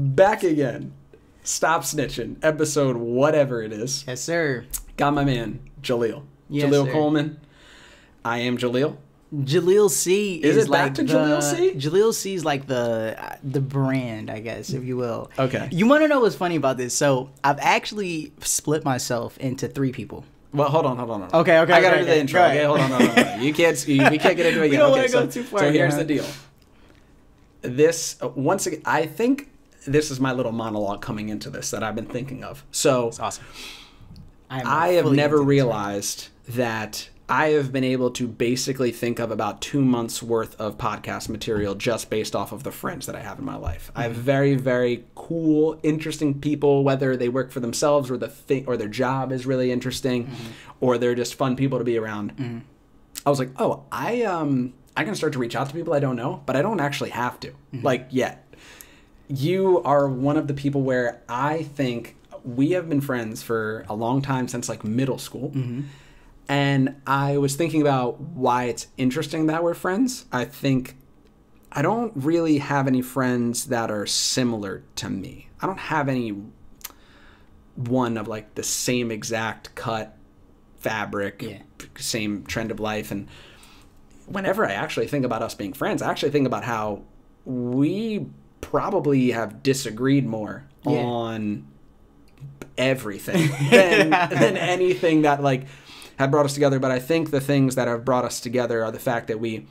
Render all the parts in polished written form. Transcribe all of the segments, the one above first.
Back again. Stop Snitching, episode whatever it is. Yes, sir. Got my man, Jahleel. Yes, Jahleel sir. Coleman. I am Jahleel. Jahleel C Is it like back to Jahleel C? Jahleel C is like the brand, I guess, if you will. Okay. You want to know what's funny about this? So I've actually split myself into 3 people. Well, hold on. Okay. I gotta do the okay. intro. Okay, hold on. We can't get into it yet. We don't okay, wanna go too far So here's here, the deal. This once again, I think this is my little monologue coming into this that I've been thinking of. So That's awesome. I have never realized that I have been able to basically think of about 2 months worth of podcast material just based off of the friends that I have in my life. I have very, very cool, interesting people, whether they work for themselves or their job is really interesting, or they're just fun people to be around. I was like, oh, I can start to reach out to people I don't know, but I don't actually have to, like, yet. You are one of the people where I think we have been friends for a long time, since like middle school. And I was thinking about why it's interesting that we're friends. I think I don't really have any friends that are similar to me. I don't have any one of like the same exact cut, fabric, same trend of life. And whenever I actually think about us being friends, I actually think about how we probably have disagreed more on everything than anything that like have brought us together. But I think the things that have brought us together are the fact that we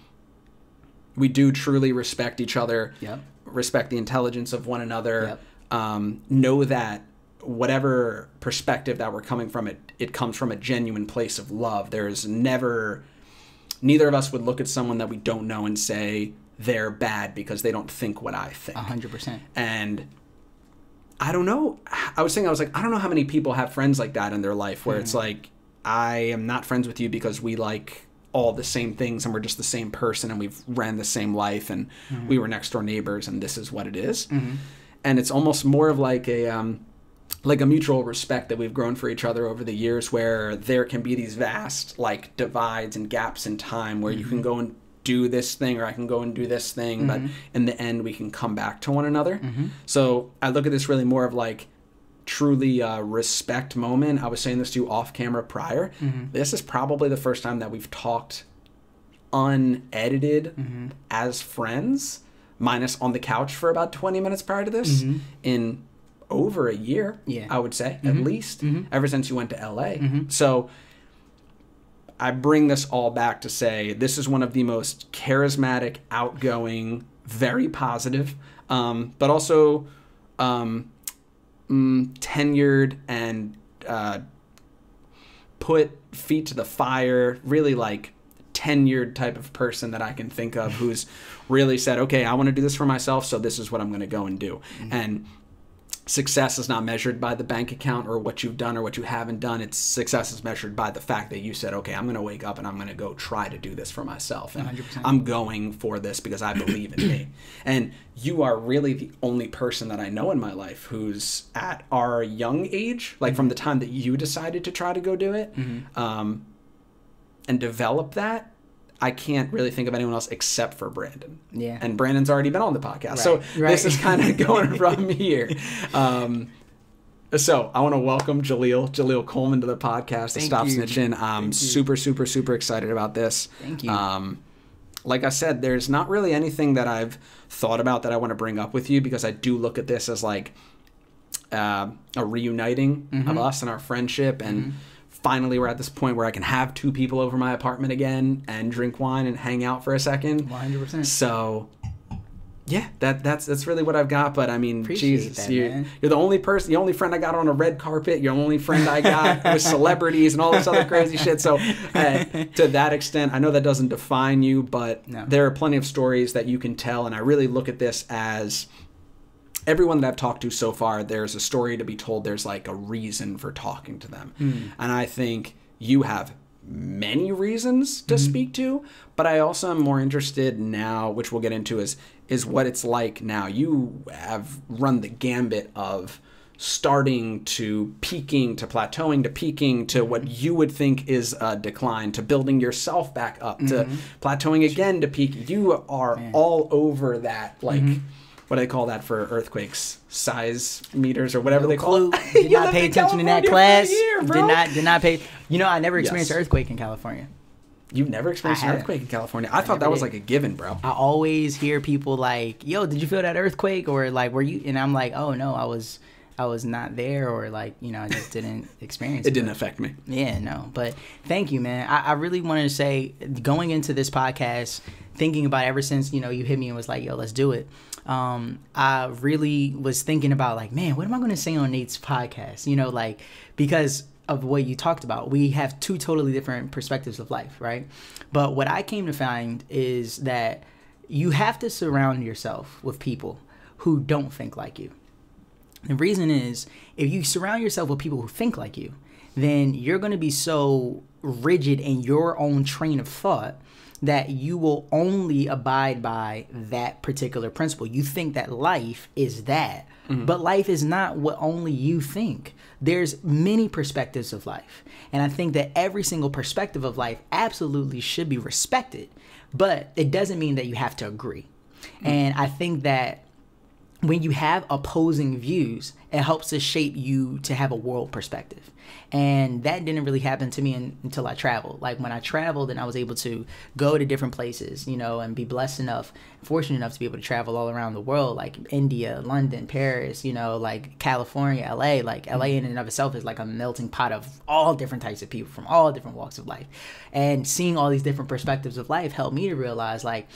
do truly respect each other, respect the intelligence of one another, know that whatever perspective that we're coming from, it comes from a genuine place of love. There's neither of us would look at someone that we don't know and say they're bad because they don't think what I think. 100%. And I don't know. I was like, I don't know how many people have friends like that in their life where it's like, I am not friends with you because we like all the same things and we're just the same person and we've ran the same life and we were next door neighbors and this is what it is. And it's almost more of like a mutual respect that we've grown for each other over the years, where there can be these vast like divides and gaps in time where you can go and do this thing or I can go and do this thing, but in the end we can come back to one another. So I look at this really more of like truly respect moment. I was saying this to you off camera prior. This is probably the first time that we've talked unedited as friends, minus on the couch for about 20 minutes prior to this, in over a year, I would say, at least, ever since you went to LA. So I bring this all back to say this is one of the most charismatic, outgoing, very positive, but also tenured and put feet to the fire, really like tenured type of person that I can think of who's really said, okay, I want to do this for myself, so this is what I'm going to go and do. And success is not measured by the bank account or what you've done or what you haven't done. It's success is measured by the fact that you said, okay, I'm going to wake up and I'm going to go try to do this for myself. And 100%. I'm going for this because I believe in me. And you are really the only person that I know in my life who's at our young age, like from the time that you decided to try to go do it, and develop that. I can't really think of anyone else except for Brandon. Yeah. And Brandon's already been on the podcast. So this is kind of going from here. So I want to welcome Jahleel Coleman to the podcast, to Stop Snitching. I'm super, super, super excited about this. Thank you. Like I said, there's not really anything that I've thought about that I want to bring up with you, because I do look at this as like a reuniting of us and our friendship. And finally, we're at this point where I can have 2 people over my apartment again and drink wine and hang out for a second. 100%. So, yeah, that's really what I've got. But I mean, Jesus, man. You're the only friend I got on a red carpet. You're the only friend I got with celebrities and all this other crazy shit. So, to that extent, I know that doesn't define you, but there are plenty of stories that you can tell. And I really look at this as everyone that I've talked to so far, there's a story to be told. There's like a reason for talking to them. And I think you have many reasons to speak to, but I also am more interested now, which we'll get into, is what it's like now. You have run the gambit of starting to peaking, to plateauing, to peaking, to what you would think is a decline, to building yourself back up, to plateauing again, to peak. You are all over that, like, what do they call that for earthquakes? Size meters or whatever they clue. call it. Did not pay attention in that class. Year, did not pay. You know, I never experienced an earthquake in California. You've never experienced an earthquake in California? I thought that was like a given, bro. I always hear people like, yo, did you feel that earthquake? Or like, were you? And I'm like, oh, no, I was not there, or like, you know, I just didn't experience it. It didn't affect me. Yeah, no. But thank you, man. I really wanted to say, going into this podcast, thinking about ever since, you know, you hit me and was like, yo, let's do it. I really was thinking about like, man, what am I going to say on Nate's podcast? You know, like, because of what you talked about, we have two totally different perspectives of life, right? But what I came to find is that you have to surround yourself with people who don't think like you. The reason is, if you surround yourself with people who think like you, then you're going to be so rigid in your own train of thought that you will only abide by that particular principle. You think that life is that, but life is not what only you think. There's many perspectives of life. And I think that every single perspective of life absolutely should be respected, but it doesn't mean that you have to agree. And I think that when you have opposing views, it helps to shape you to have a world perspective. And that didn't really happen to me until I traveled. Like when I traveled and I was able to go to different places, you know, and be blessed enough, fortunate enough to be able to travel all around the world, like India, London, Paris, you know, like California, LA. Like LA in and of itself is like a melting pot of all different types of people from all different walks of life. And seeing all these different perspectives of life helped me to realize like,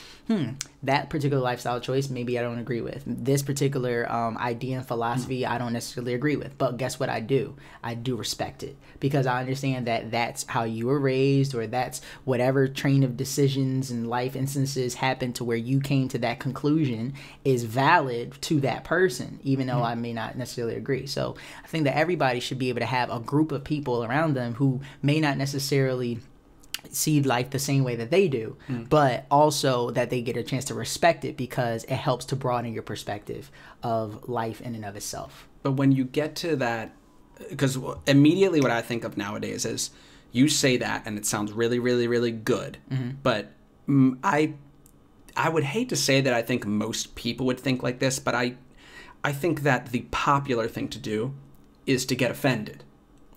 that particular lifestyle choice, maybe I don't agree with. This particular idea and philosophy, I don't necessarily agree with. But guess what I do? I do respect it, because I understand that that's how you were raised, or that's whatever train of decisions and life instances happened to where you came to that conclusion is valid to that person, even though I may not necessarily agree. So I think that everybody should be able to have a group of people around them who may not necessarily see life the same way that they do, but also that they get a chance to respect it, because it helps to broaden your perspective of life in and of itself. But when you get to that, because immediately what I think of nowadays is you say that and it sounds really, really, really good, but I would hate to say that I think most people would think like this, but I think that the popular thing to do is to get offended.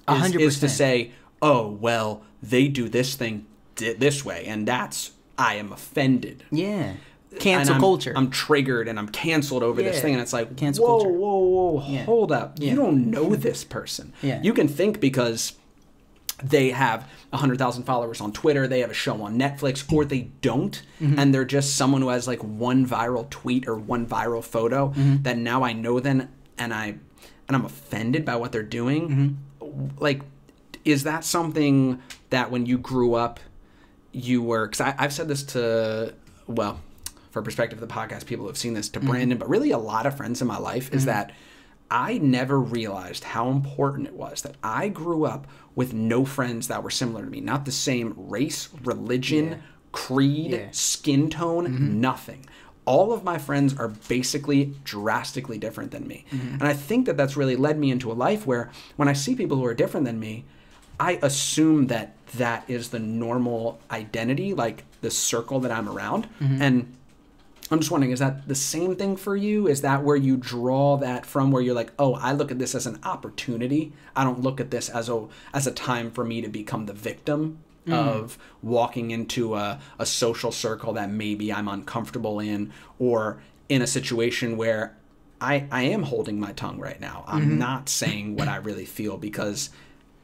100%. Is to say, oh, well, they do this thing this way, and I am offended. Yeah. Cancel culture. I'm triggered and I'm canceled over this thing, and it's like, cancel culture. Whoa, hold up. You don't know this person. You can think because they have 100,000 followers on Twitter, they have a show on Netflix, or they don't, and they're just someone who has like one viral tweet or one viral photo that now I know them, and I'm offended by what they're doing. Like, is that something that when you grew up, you were, because I've said this to, well, for perspective of the podcast, people have seen this to Brandon, but really a lot of friends in my life, is that I never realized how important it was that I grew up with no friends that were similar to me. Not the same race, religion, creed, skin tone, nothing. All of my friends are basically drastically different than me. And I think that that's really led me into a life where when I see people who are different than me, I assume that that is the normal identity, like the circle that I'm around. And I'm just wondering, is that the same thing for you? Is that where you draw that from, where you're like, oh, I look at this as an opportunity. I don't look at this as a time for me to become the victim of walking into a social circle that maybe I'm uncomfortable in, or in a situation where I am holding my tongue right now. I'm not saying what I really feel because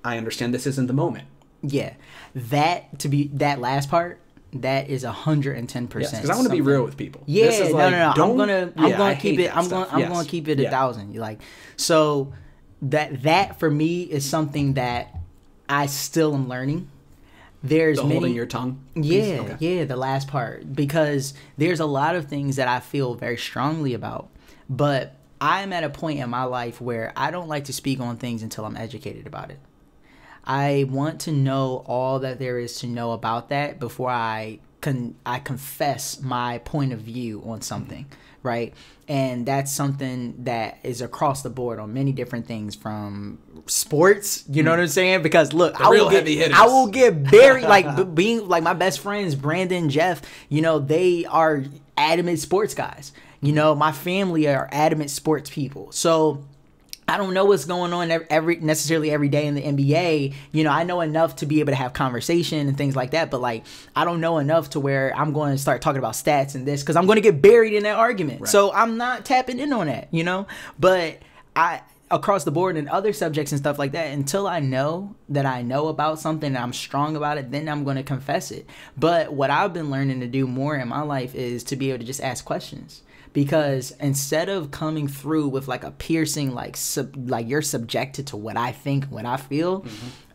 I understand this isn't the moment. Yeah. That last part, that is 110%. Because I want to be real with people. Yeah, this is like, I'm gonna keep it 1,000. Like, so that for me is something that I still am learning. There's holding your tongue. Yeah, the last part, because there's a lot of things that I feel very strongly about, but I'm at a point in my life where I don't like to speak on things until I'm educated about it. I want to know all that there is to know about that before I confess my point of view on something, right? And that's something that is across the board on many different things, from sports, you know what I'm saying? Because look, I will get buried, like being like my best friends, Brandon, Jeff, you know, they are adamant sports guys. You know, my family are adamant sports people. So I don't know what's going on necessarily every day in the NBA. You know, I know enough to be able to have conversation and things like that, but like I don't know enough to where I'm going to start talking about stats and this because I'm going to get buried in that argument. Right. So I'm not tapping in on that, you know. But across the board and other subjects and stuff like that, until I know that I know about something and I'm strong about it, then I'm going to confess it. But what I've been learning to do more in my life is to be able to just ask questions. Because instead of coming through with like a piercing, like you're subjected to what I think, what I feel,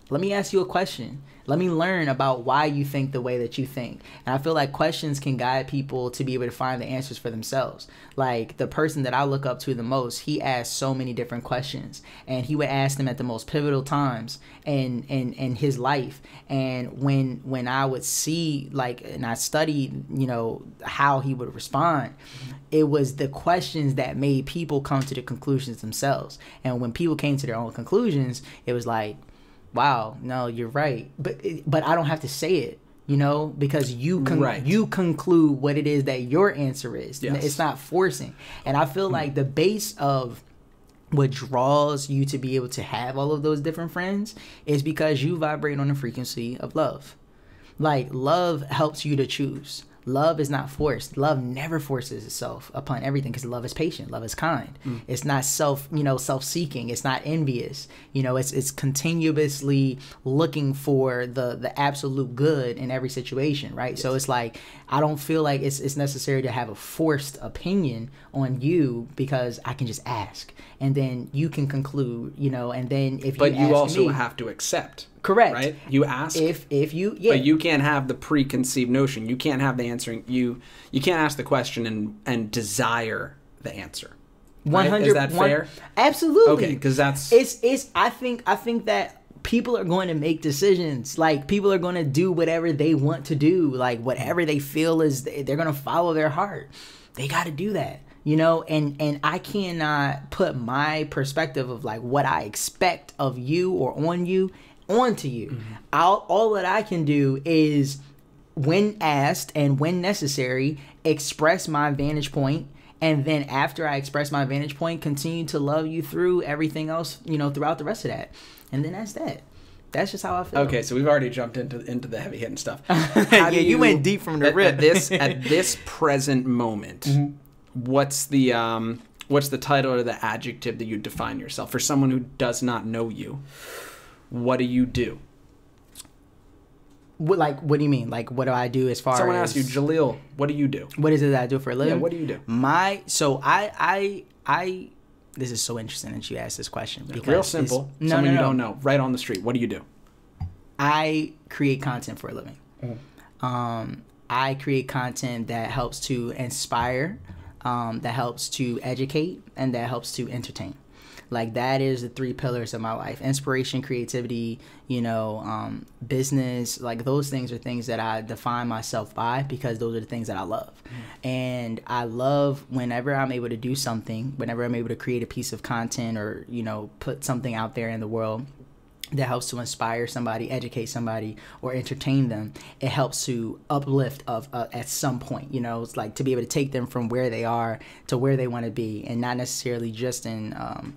let me ask you a question. Let me learn about why you think the way that you think. And I feel like questions can guide people to be able to find the answers for themselves. Like the person that I look up to the most, he asked so many different questions. And he would ask them at the most pivotal times in his life. And when I would see, like, and I studied, you know, how he would respond, it was the questions that made people come to the conclusions themselves. And when people came to their own conclusions, it was like, wow, no, you're right. But I don't have to say it, you know, because you conclude what it is that your answer is. Yes. It's not forcing. And I feel like the base of what draws you to be able to have all of those different friends is because you vibrate on the frequency of love. Like, love helps you to choose. Love is not forced. Love never forces itself upon everything because love is patient. Love is kind. It's not self-seeking. It's not envious. You know, it's continuously looking for the absolute good in every situation, right? Yes. So it's like, I don't feel like it's necessary to have a forced opinion on you because I can just ask. And then you can conclude, you know, and then if but you ask you also me, have to accept. Correct. Right? You ask. If you, yeah. But you can't have the preconceived notion. You can't have the answering. You can't ask the question and desire the answer. 100. Is that fair? Absolutely. Okay, because that's it's. I think that people are going to make decisions. Like, people are going to do whatever they want to do. Like, whatever they feel is they're going to follow their heart. They got to do that. You know, and I cannot put my perspective of like what I expect of you or on you onto you. All that I can do is, when asked and when necessary, express my vantage point, and then after I express my vantage point, continue to love you through everything else, you know, throughout the rest of that. And then that's that. That's just how I feel. Okay, so we've already jumped into the heavy hitting stuff. Yeah, you went deep from the rip. At this present moment, what's the title or the adjective that you define yourself for someone who does not know you? What do you do? What do you mean? Like, what do I do as far as... Someone asks you, Jahleel, what do you do? What is it that I do for a living? Yeah, what do you do? This is so interesting that you asked this question. Because real simple. Someone you don't know. Right on the street. What do you do? I create content for a living. I create content that helps to inspire, that helps to educate, and that helps to entertain. Like, that is the three pillars of my life: inspiration, creativity, you know, business. Like, those things are things that I define myself by because those are the things that I love. And I love whenever I'm able to do something, whenever I'm able to create a piece of content or, you know, put something out there in the world that helps to inspire somebody, educate somebody, or entertain them. It helps to uplift at some point, you know. It's like to be able to take them from where they are to where they want to be, and not necessarily just in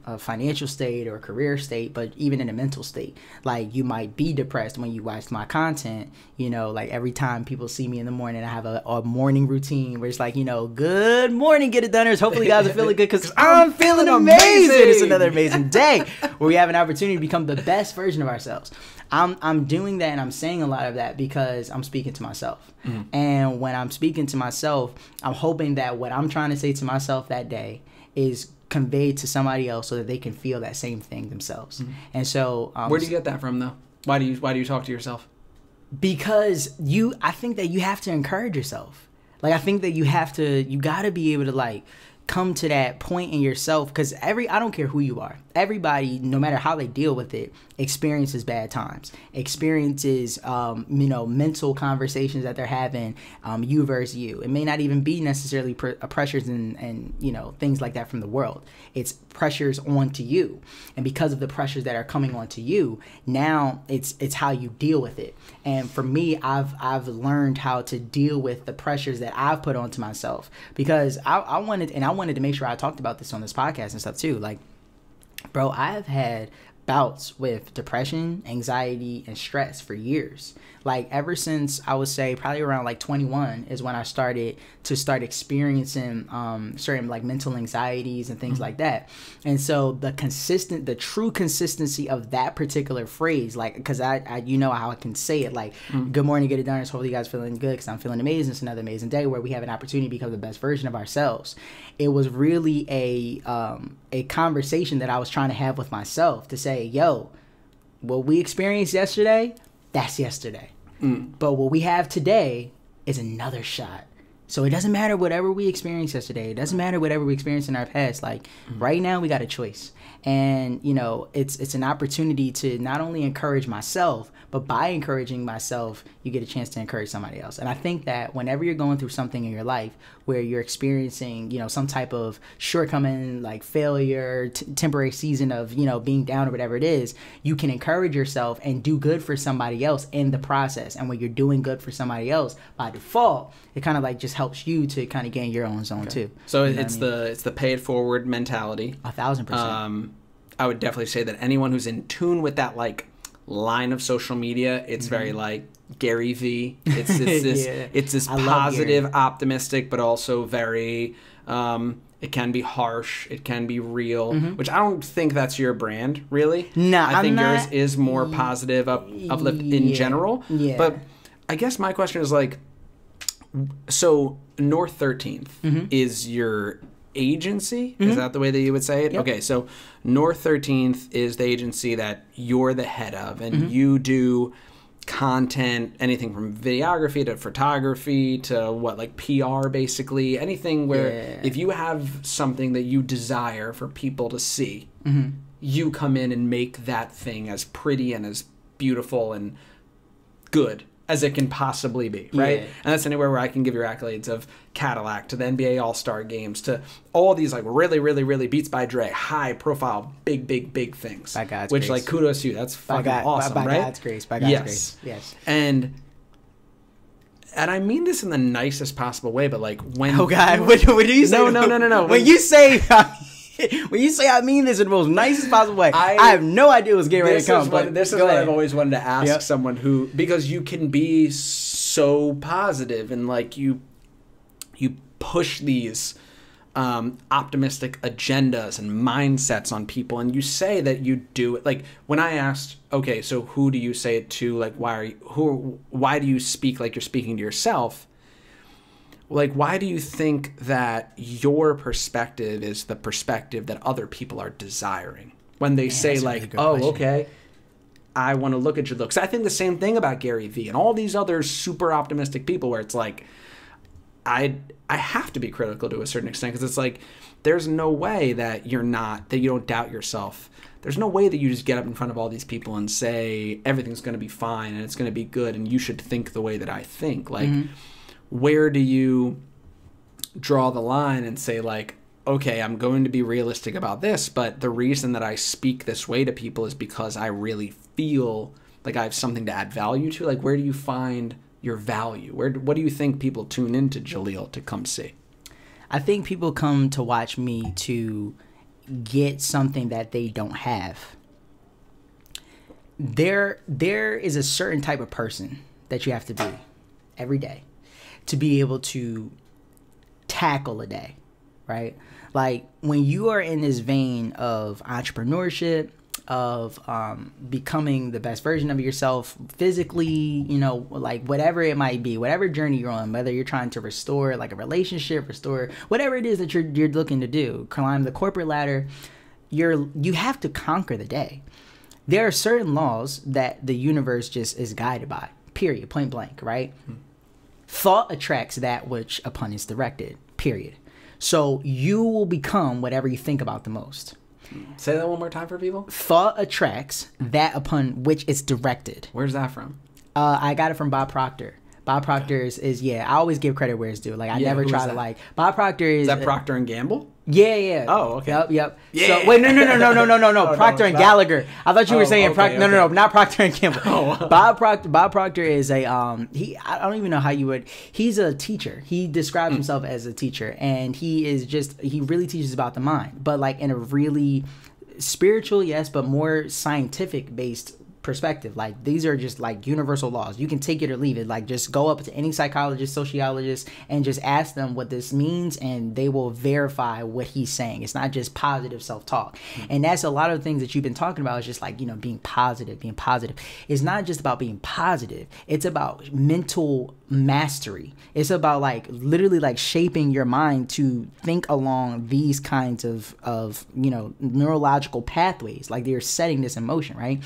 a financial state or a career state, but even in a mental state. Like, you might be depressed when you watch my content, you know, like every time people see me in the morning, I have a morning routine where it's like, you know, good morning, Get It Doners. Hopefully you guys are feeling good because I'm feeling amazing. It's another amazing day where we have an opportunity to become the best version of ourselves. I'm doing that, and I'm saying a lot of that because I'm speaking to myself. And when I'm speaking to myself, I'm hoping that what I'm trying to say to myself that day is conveyed to somebody else so that they can feel that same thing themselves. And so where do you get that from, though? Why do you talk to yourself? Because I think that you have to encourage yourself. Like, I think that you got to be able to, like, come to that point in yourself, because I don't care who you are, everybody, no matter how they deal with it, experiences bad times, experiences mental conversations that they're having, you versus you. It may not even be necessarily pressures and things like that from the world. It's pressures onto you, and because of the pressures that are coming onto you, now it's how you deal with it. And for me, I've learned how to deal with the pressures that I've put onto myself, because I wanted to make sure I talked about this on this podcast and stuff too. Like, bro, I've had bouts with depression, anxiety, and stress for years. Like, ever since I would say probably around like 21 is when I started experiencing certain like mental anxieties and things like that. And so the true consistency of that particular phrase, like, because I how I can say it, like, good morning, get it done. Hopefully you guys feeling good, because I'm feeling amazing. It's another amazing day where we have an opportunity to become the best version of ourselves. It was really a conversation that I was trying to have with myself to say, yo, what we experienced yesterday, that's yesterday. But what we have today is another shot. So it doesn't matter whatever we experienced yesterday. It doesn't matter whatever we experienced in our past. Like, right now we got a choice. And, it's an opportunity to not only encourage myself, but by encouraging myself, you get a chance to encourage somebody else. And I think that whenever you're going through something in your life where you're experiencing, some type of shortcoming, like failure, temporary season of, being down or whatever it is, you can encourage yourself and do good for somebody else in the process. And when you're doing good for somebody else, by default, it kind of like just helps you to kind of gain your own zone too. So it's the pay it forward mentality. 1,000%. I would definitely say that anyone who's in tune with that, like, line of social media, it's very like Gary V. It's this it's this positive, optimistic, but also very it can be harsh, it can be real, which I don't think that's your brand, really. No, I think yours is more positive, uplift in general. Yeah. But I guess my question is, like, so North 13th is your agency? Is that the way that you would say it? Yep. Okay, so North 13th is the agency that you're the head of, and you do content, anything from videography to photography to like PR, basically anything where if you have something that you desire for people to see, you come in and make that thing as pretty and as beautiful and good as it can possibly be, right? And that's anywhere where I can give your accolades of Cadillac to the NBA All-Star games to all these like really, really, really Beats by Dre, high profile, big things. By God's which, grace. Like, kudos to you. That's fucking awesome, by right? God's grace. By God's grace. Yes. And I mean this in the nicest possible way, but like when... Oh, God. What do you say? No. When you say... When you say I mean this in the most nicest possible way, I have no idea what's getting ready to come. This is what I've always wanted to ask someone who, because you can be so positive and like you push these optimistic agendas and mindsets on people, and you say that you do it. Like when I asked, okay, so who do you say it to? Like why do you speak like you're speaking to yourself? Like, why do you think that your perspective is the perspective that other people are desiring? When they say, like, oh, question. Okay, I want to look at your looks. I think the same thing about Gary Vee and all these other super optimistic people where it's like, I have to be critical to a certain extent, because it's like, there's no way that you don't doubt yourself. There's no way that you just get up in front of all these people and say, everything's going to be fine and it's going to be good and you should think the way that I think. Like, where do you draw the line and say, like, okay, I'm going to be realistic about this, but the reason that I speak this way to people is because I really feel like I have something to add value to? Like, where do you find your value? What do you think people tune into Jahleel to come see? I think people come to watch me to get something that they don't have. There is a certain type of person that you have to be every day to be able to tackle a day, right? Like when you are in this vein of entrepreneurship, of becoming the best version of yourself physically, like whatever it might be, whatever journey you're on, whether you're trying to restore like a relationship, restore whatever it is that you're looking to do, climb the corporate ladder, you have to conquer the day. There are certain laws that the universe just is guided by, period, point blank, right? Thought attracts that which upon is directed, period. So you will become whatever you think about the most. Say that one more time for people. Thought attracts that upon which it's directed. Where's that from? I got it from Bob Proctor. Bob Proctor is I always give credit where it's due. Like I never try to like Bob Proctor is that Procter and Gamble? Yeah. Oh, okay. Yep. Yeah. So, wait, no. Procter and Gallagher. I thought you were saying Procter. No, not Procter and Gamble. Oh. Bob Proctor is a I don't even know how you would. He's a teacher. He describes himself as a teacher, and he really teaches about the mind, but like in a really spiritual, yes, but more scientific based perspective. Like these are just like universal laws. You can take it or leave it. Like just go up to any psychologist, sociologist, and just ask them what this means, and they will verify what he's saying. It's not just positive self-talk. And that's a lot of the things that you've been talking about. Is just like, being positive. It's not just about being positive. It's about mental mastery. It's about like literally like shaping your mind to think along these kinds of neurological pathways. Like they're setting this in motion, right?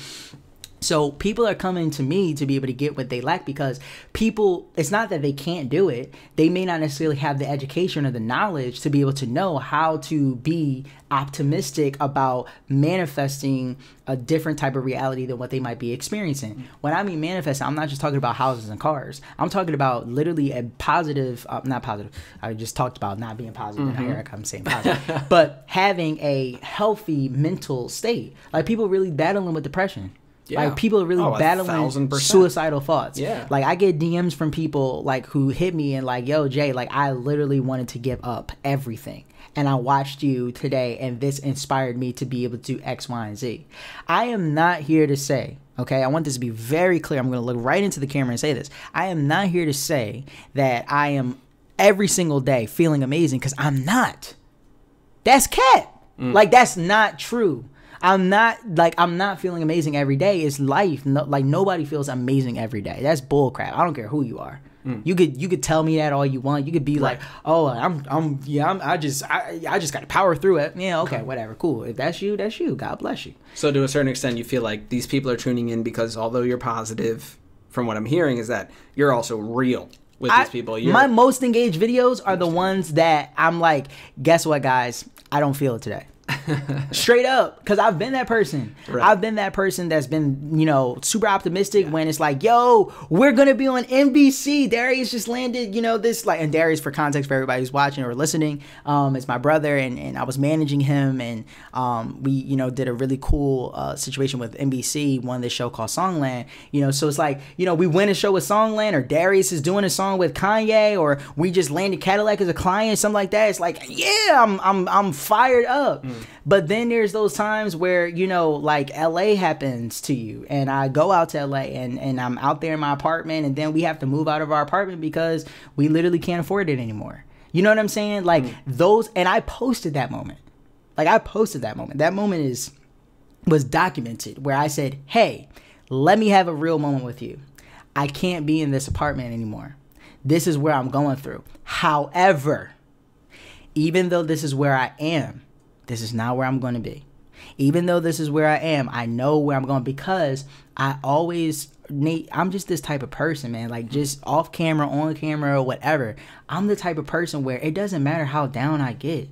So people are coming to me to be able to get what they lack, because people, it's not that they can't do it. They may not necessarily have the education or the knowledge to be able to know how to be optimistic about manifesting a different type of reality than what they might be experiencing. When I mean manifesting, I'm not just talking about houses and cars. I'm talking about literally a positive, not positive. I just talked about not being positive. And here I'm saying positive. But having a healthy mental state. Like people really battling with depression. Yeah. Like people are really battling 1,000%. Suicidal thoughts. Yeah. Like I get DMs from people like who hit me and like, yo, Jay, like I literally wanted to give up everything. And I watched you today and this inspired me to be able to do X, Y, and Z. I am not here to say, okay, I want this to be very clear. I'm going to look right into the camera and say this. I am not here to say that I am every single day feeling amazing, because I'm not. That's cat. Like that's not true. I'm not feeling amazing every day. It's life. No, like nobody feels amazing every day. That's bullcrap. I don't care who you are. You could tell me that all you want. You could be like, oh, I just got to power through it. Yeah, okay, whatever, cool. If that's you, that's you. God bless you. So to a certain extent, you feel like these people are tuning in because although you're positive, from what I'm hearing, is that you're also real with these people. My most engaged videos are the ones that I'm like, guess what, guys? I don't feel it today. Straight up, because I've been that person. Right. I've been that person that's been, super optimistic when it's like, yo, we're gonna be on NBC. Darius just landed, this like, and Darius, for context for everybody who's watching or listening, is my brother, and I was managing him, and we, did a really cool situation with NBC, won this show called Songland. So it's like, we win a show with Songland, or Darius is doing a song with Kanye, or we just landed Cadillac as a client, something like that. It's like, yeah, I'm fired up. But then there's those times where, like LA happens to you, and I go out to LA and I'm out there in my apartment, and then we have to move out of our apartment because we literally can't afford it anymore. You know what I'm saying? Like those, and I posted that moment. That moment was documented, where I said, hey, let me have a real moment with you. I can't be in this apartment anymore. This is where I'm going through. However, even though this is where I am, this is not where I'm going to be. Even though this is where I am, I know where I'm going, because I'm just this type of person, man. Like just off camera, on camera, or whatever. I'm the type of person where it doesn't matter how down I get.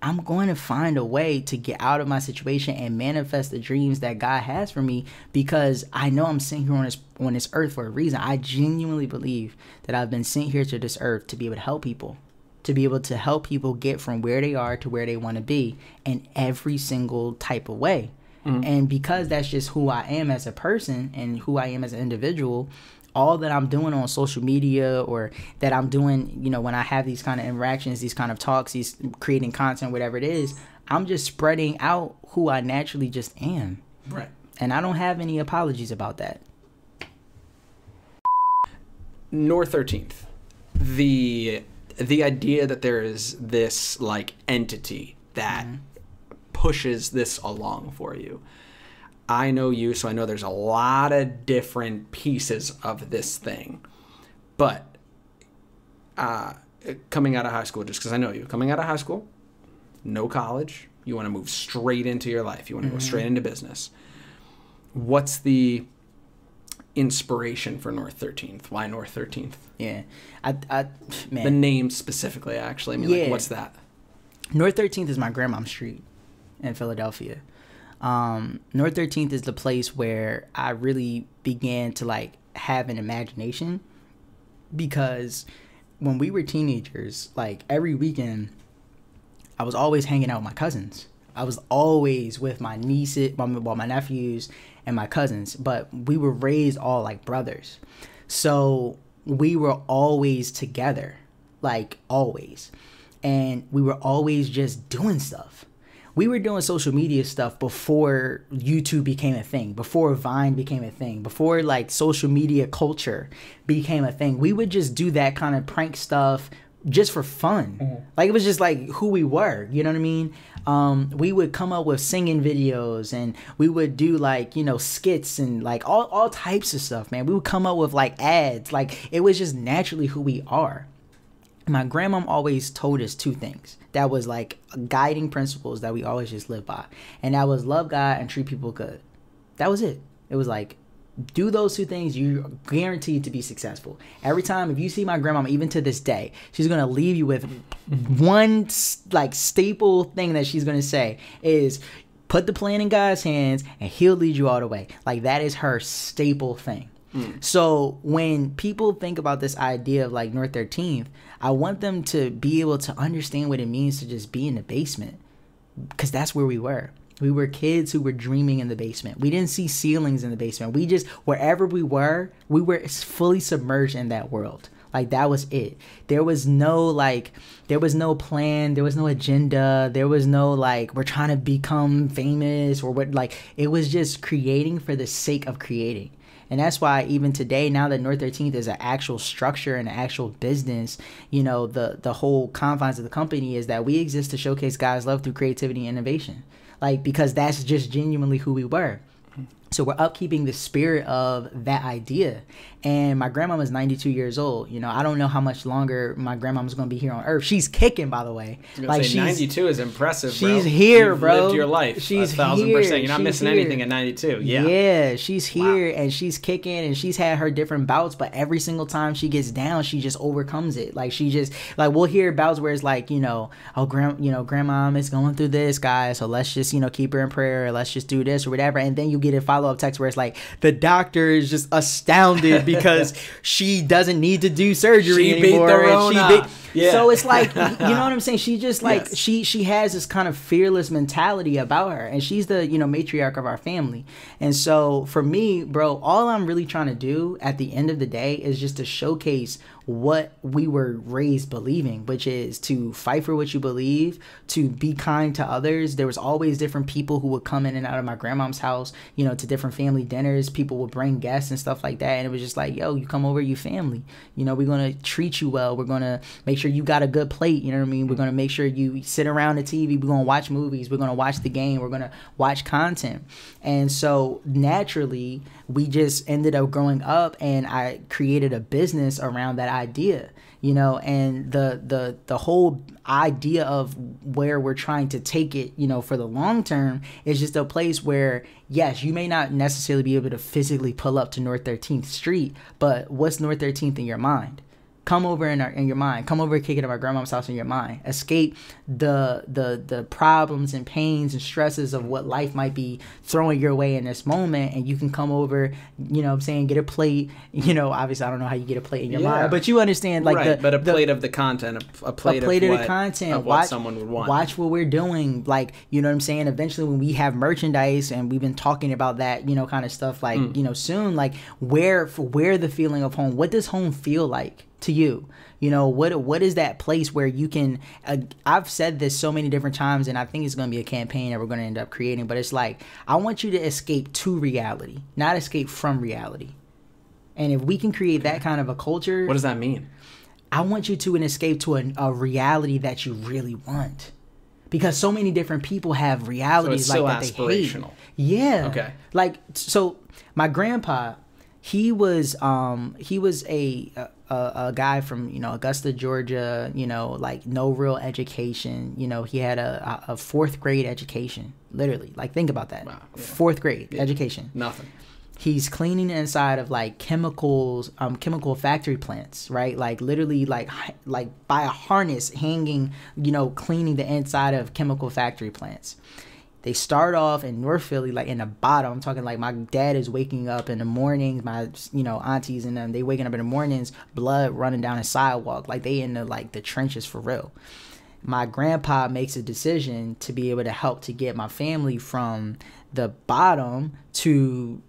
I'm going to find a way to get out of my situation and manifest the dreams that God has for me, because I know I'm sitting here on this earth for a reason. I genuinely believe that I've been sent here to this earth to be able to help people. To be able to help people get from where they are to where they want to be in every single type of way. And because that's just who I am as a person and who I am as an individual, all that I'm doing on social media, or that I'm doing, when I have these kind of interactions, these kind of talks, these creating content, whatever it is, I'm just spreading out who I naturally just am. Right. And I don't have any apologies about that. North 13th. The idea that there is this like entity that pushes this along for you. I know you, so I know there's a lot of different pieces of this thing. But coming out of high school, just because I know you, coming out of high school, no college, you want to move straight into your life. You want to go straight into business. What's the inspiration for North 13th? Why North 13th? Yeah. Man. The name specifically, actually. I mean, like, what's that? North 13th is my grandmom's street in Philadelphia. North 13th is the place where I really began to, like, have an imagination, because when we were teenagers, like, every weekend, I was always hanging out with my cousins. I was always with my nieces, my nephews, and my cousins, but we were raised all like brothers. So we were always together, like always. And we were always just doing stuff. We were doing social media stuff before YouTube became a thing, before Vine became a thing, before like social media culture became a thing. We would just do that kind of prank stuff just for fun. Mm-hmm. Like, it was just like who we were, you know what I mean? We would come up with singing videos, and we would do like, you know, skits and like all types of stuff, man. We would come up with like ads. Like, it was just naturally who we are. My grandmom always told us two things that was like guiding principles that we always just live by, and that was love God and treat people good. That was it. It was like, do those two things, you're guaranteed to be successful. Every time, if you see my grandma, even to this day, she's gonna leave you with one like staple thing that she's gonna say is, put the plan in God's hands and he'll lead you all the way. Like, that is her staple thing. So when people think about this idea of like North 13th, I want them to be able to understand what it means to just be in the basement, because that's where we were. We were kids who were dreaming in the basement. We didn't see ceilings in the basement. We just, wherever we were fully submerged in that world. Like, that was it. There was no plan. There was no agenda. There was no like, we're trying to become famous or what. Like, it was just creating for the sake of creating. And that's why even today, now that North 13th is an actual structure and an actual business, you know, the whole confines of the company is that we exist to showcase God's love through creativity and innovation. Like, because that's just genuinely who we were. So we're upkeeping the spirit of that idea. And my grandma was 92 years old. You know, I don't know how much longer my grandma's going to be here on Earth. She's kicking, by the way. Like, 92 is impressive, bro. She's here, You've bro. lived your life. She's 1,000%. here. You're not She's missing here. anything at 92. Yeah. Yeah, she's here. Wow. And she's kicking, and she's had her different bouts, but every single time she gets down, she just overcomes it. Like, she just, like, we'll hear bouts where it's like, you know, oh, grandma is going through this, guys, so let's just, you know, keep her in prayer, or let's just do this or whatever. And then you get a follow-up text where it's like, the doctor is just astounded because she doesn't need to do surgery she anymore. Beat the Rona. Yeah. So it's like, you know what I'm saying? She just like, yes. she has this kind of fearless mentality about her, and she's the, you know, matriarch of our family. And so for me, bro, all I'm really trying to do at the end of the day is just to showcase what we were raised believing, which is to fight for what you believe, to be kind to others. There was always different people who would come in and out of my grandmom's house, you know, to different family dinners. People would bring guests and stuff like that. And it was just like, yo, you come over, you family. You know, we're going to treat you well. We're going to make sure you got a good plate. You know what I mean? We're going to make sure you sit around the TV. We're going to watch movies. We're going to watch the game. We're going to watch content. And so naturally, we just ended up growing up, and I created a business around that idea, you know, and the whole idea of where we're trying to take it, you know, for the long term is just a place where, yes, you may not necessarily be able to physically pull up to North 13th Street, but what's North 13th in your mind? Come over in your mind. Come over and kick it at my grandma's house in your mind. Escape the problems and pains and stresses of what life might be throwing your way in this moment, and you can come over, you know what I'm saying, get a plate. You know, obviously I don't know how you get a plate in your mind, but you understand, like, right, but a plate of the content, a plate of the content, of what someone would want. Watch what we're doing, like, you know what I'm saying? Eventually when we have merchandise, and we've been talking about that, you know, kind of stuff, like, you know, soon, like, where the feeling of home, what does home feel like to you? You know, what is that place where you can, I've said this so many different times, and I think it's going to be a campaign that we're going to end up creating, but it's like, I want you to escape to reality, not escape from reality. And if we can create that kind of a culture. What does that mean? I want you to escape to a reality that you really want. Because so many different people have realities so like it's that they hate. Yeah. Okay. Like, so my grandpa, he was a guy from, you know, Augusta, Georgia, you know, like no real education. You know, he had a 4th grade education, literally. Like, think about that. Wow. Yeah. 4th grade education. Nothing. he's cleaning the inside of like chemical factory plants, right? Like literally like by a harness hanging, cleaning the inside of chemical factory plants. They start off in North Philly, like in the bottom. I'm talking like my dad is waking up in the mornings, my, aunties and them, they waking up in the mornings, blood running down the sidewalk. Like they in the trenches for real. My grandpa makes a decision to be able to help to get my family from the bottom to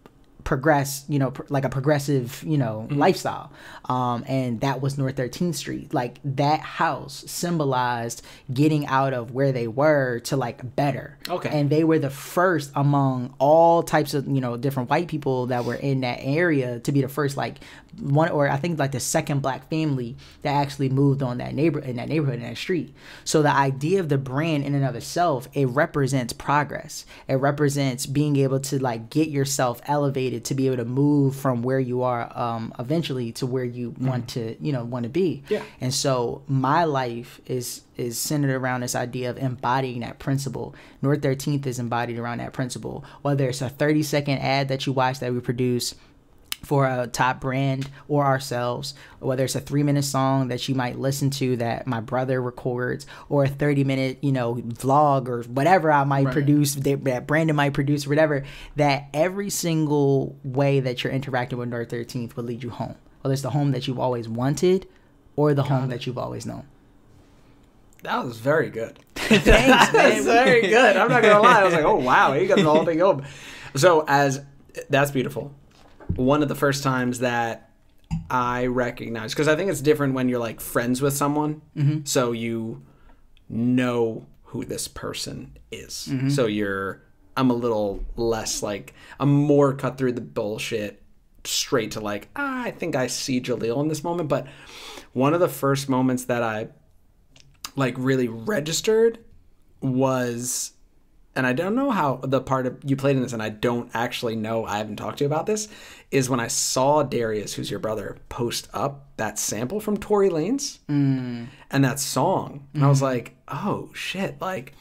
progress, like a progressive, lifestyle. And that was North 13th Street. Like that house symbolized getting out of where they were to like better. Okay. And they were the first among all types of, different white people that were in that area to be the first, like one, or I think like the second black family that actually moved on in that street. So the idea of the brand in and of itself, it represents progress. It represents being able to like get yourself elevated to be able to move from where you are eventually to where you want to be. Yeah. And so my life is centered around this idea of embodying that principle. North 13th is embodied around that principle. Whether it's a 30-second ad that you watch that we produce for a top brand or ourselves, or whether it's a 3-minute song that you might listen to that my brother records, or a 30-minute vlog or whatever I might produce, that Brandon might produce, or whatever, that every single way that you're interacting with North 13th will lead you home, whether it's the home that you've always wanted or the home that you've always known. That was very good. Thanks, man. That's very good. I'm not gonna lie, I was like, oh wow, you got the whole thing open. So that's beautiful. One of the first times that I recognized, because I think it's different when you're like friends with someone, so you know who this person is. So I'm a little less like, I'm more cut through the bullshit straight to like, I think I see Jahleel in this moment. But one of the first moments that I like really registered was, and I don't know how the part of you played in this, and I don't actually know, I haven't talked to you about this, is when I saw Darius, who's your brother, post up that sample from Tory Lanez and that song. And I was like, oh shit. Like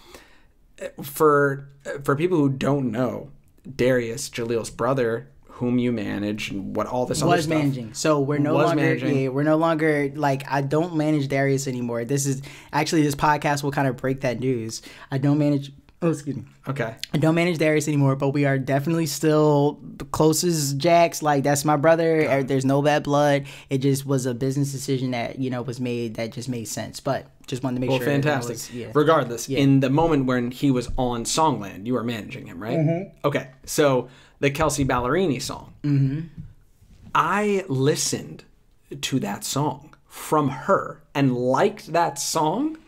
for people who don't know, Darius, Jahleel's brother, whom you manage and what all this other stuff. Was managing. So we're no longer like, I don't manage Darius anymore. This podcast will kind of break that news. I don't manage. Oh, excuse me. Okay. I don't manage Darius anymore, but we are definitely still close as jacks. Like, that's my brother. There's no bad blood. It just was a business decision that, was made that just made sense. But just wanted to make sure. Well, fantastic. Regardless, in the moment when he was on Songland, you were managing him, right? Okay. So the Kelsey Ballerini song. I listened to that song from her and liked that song.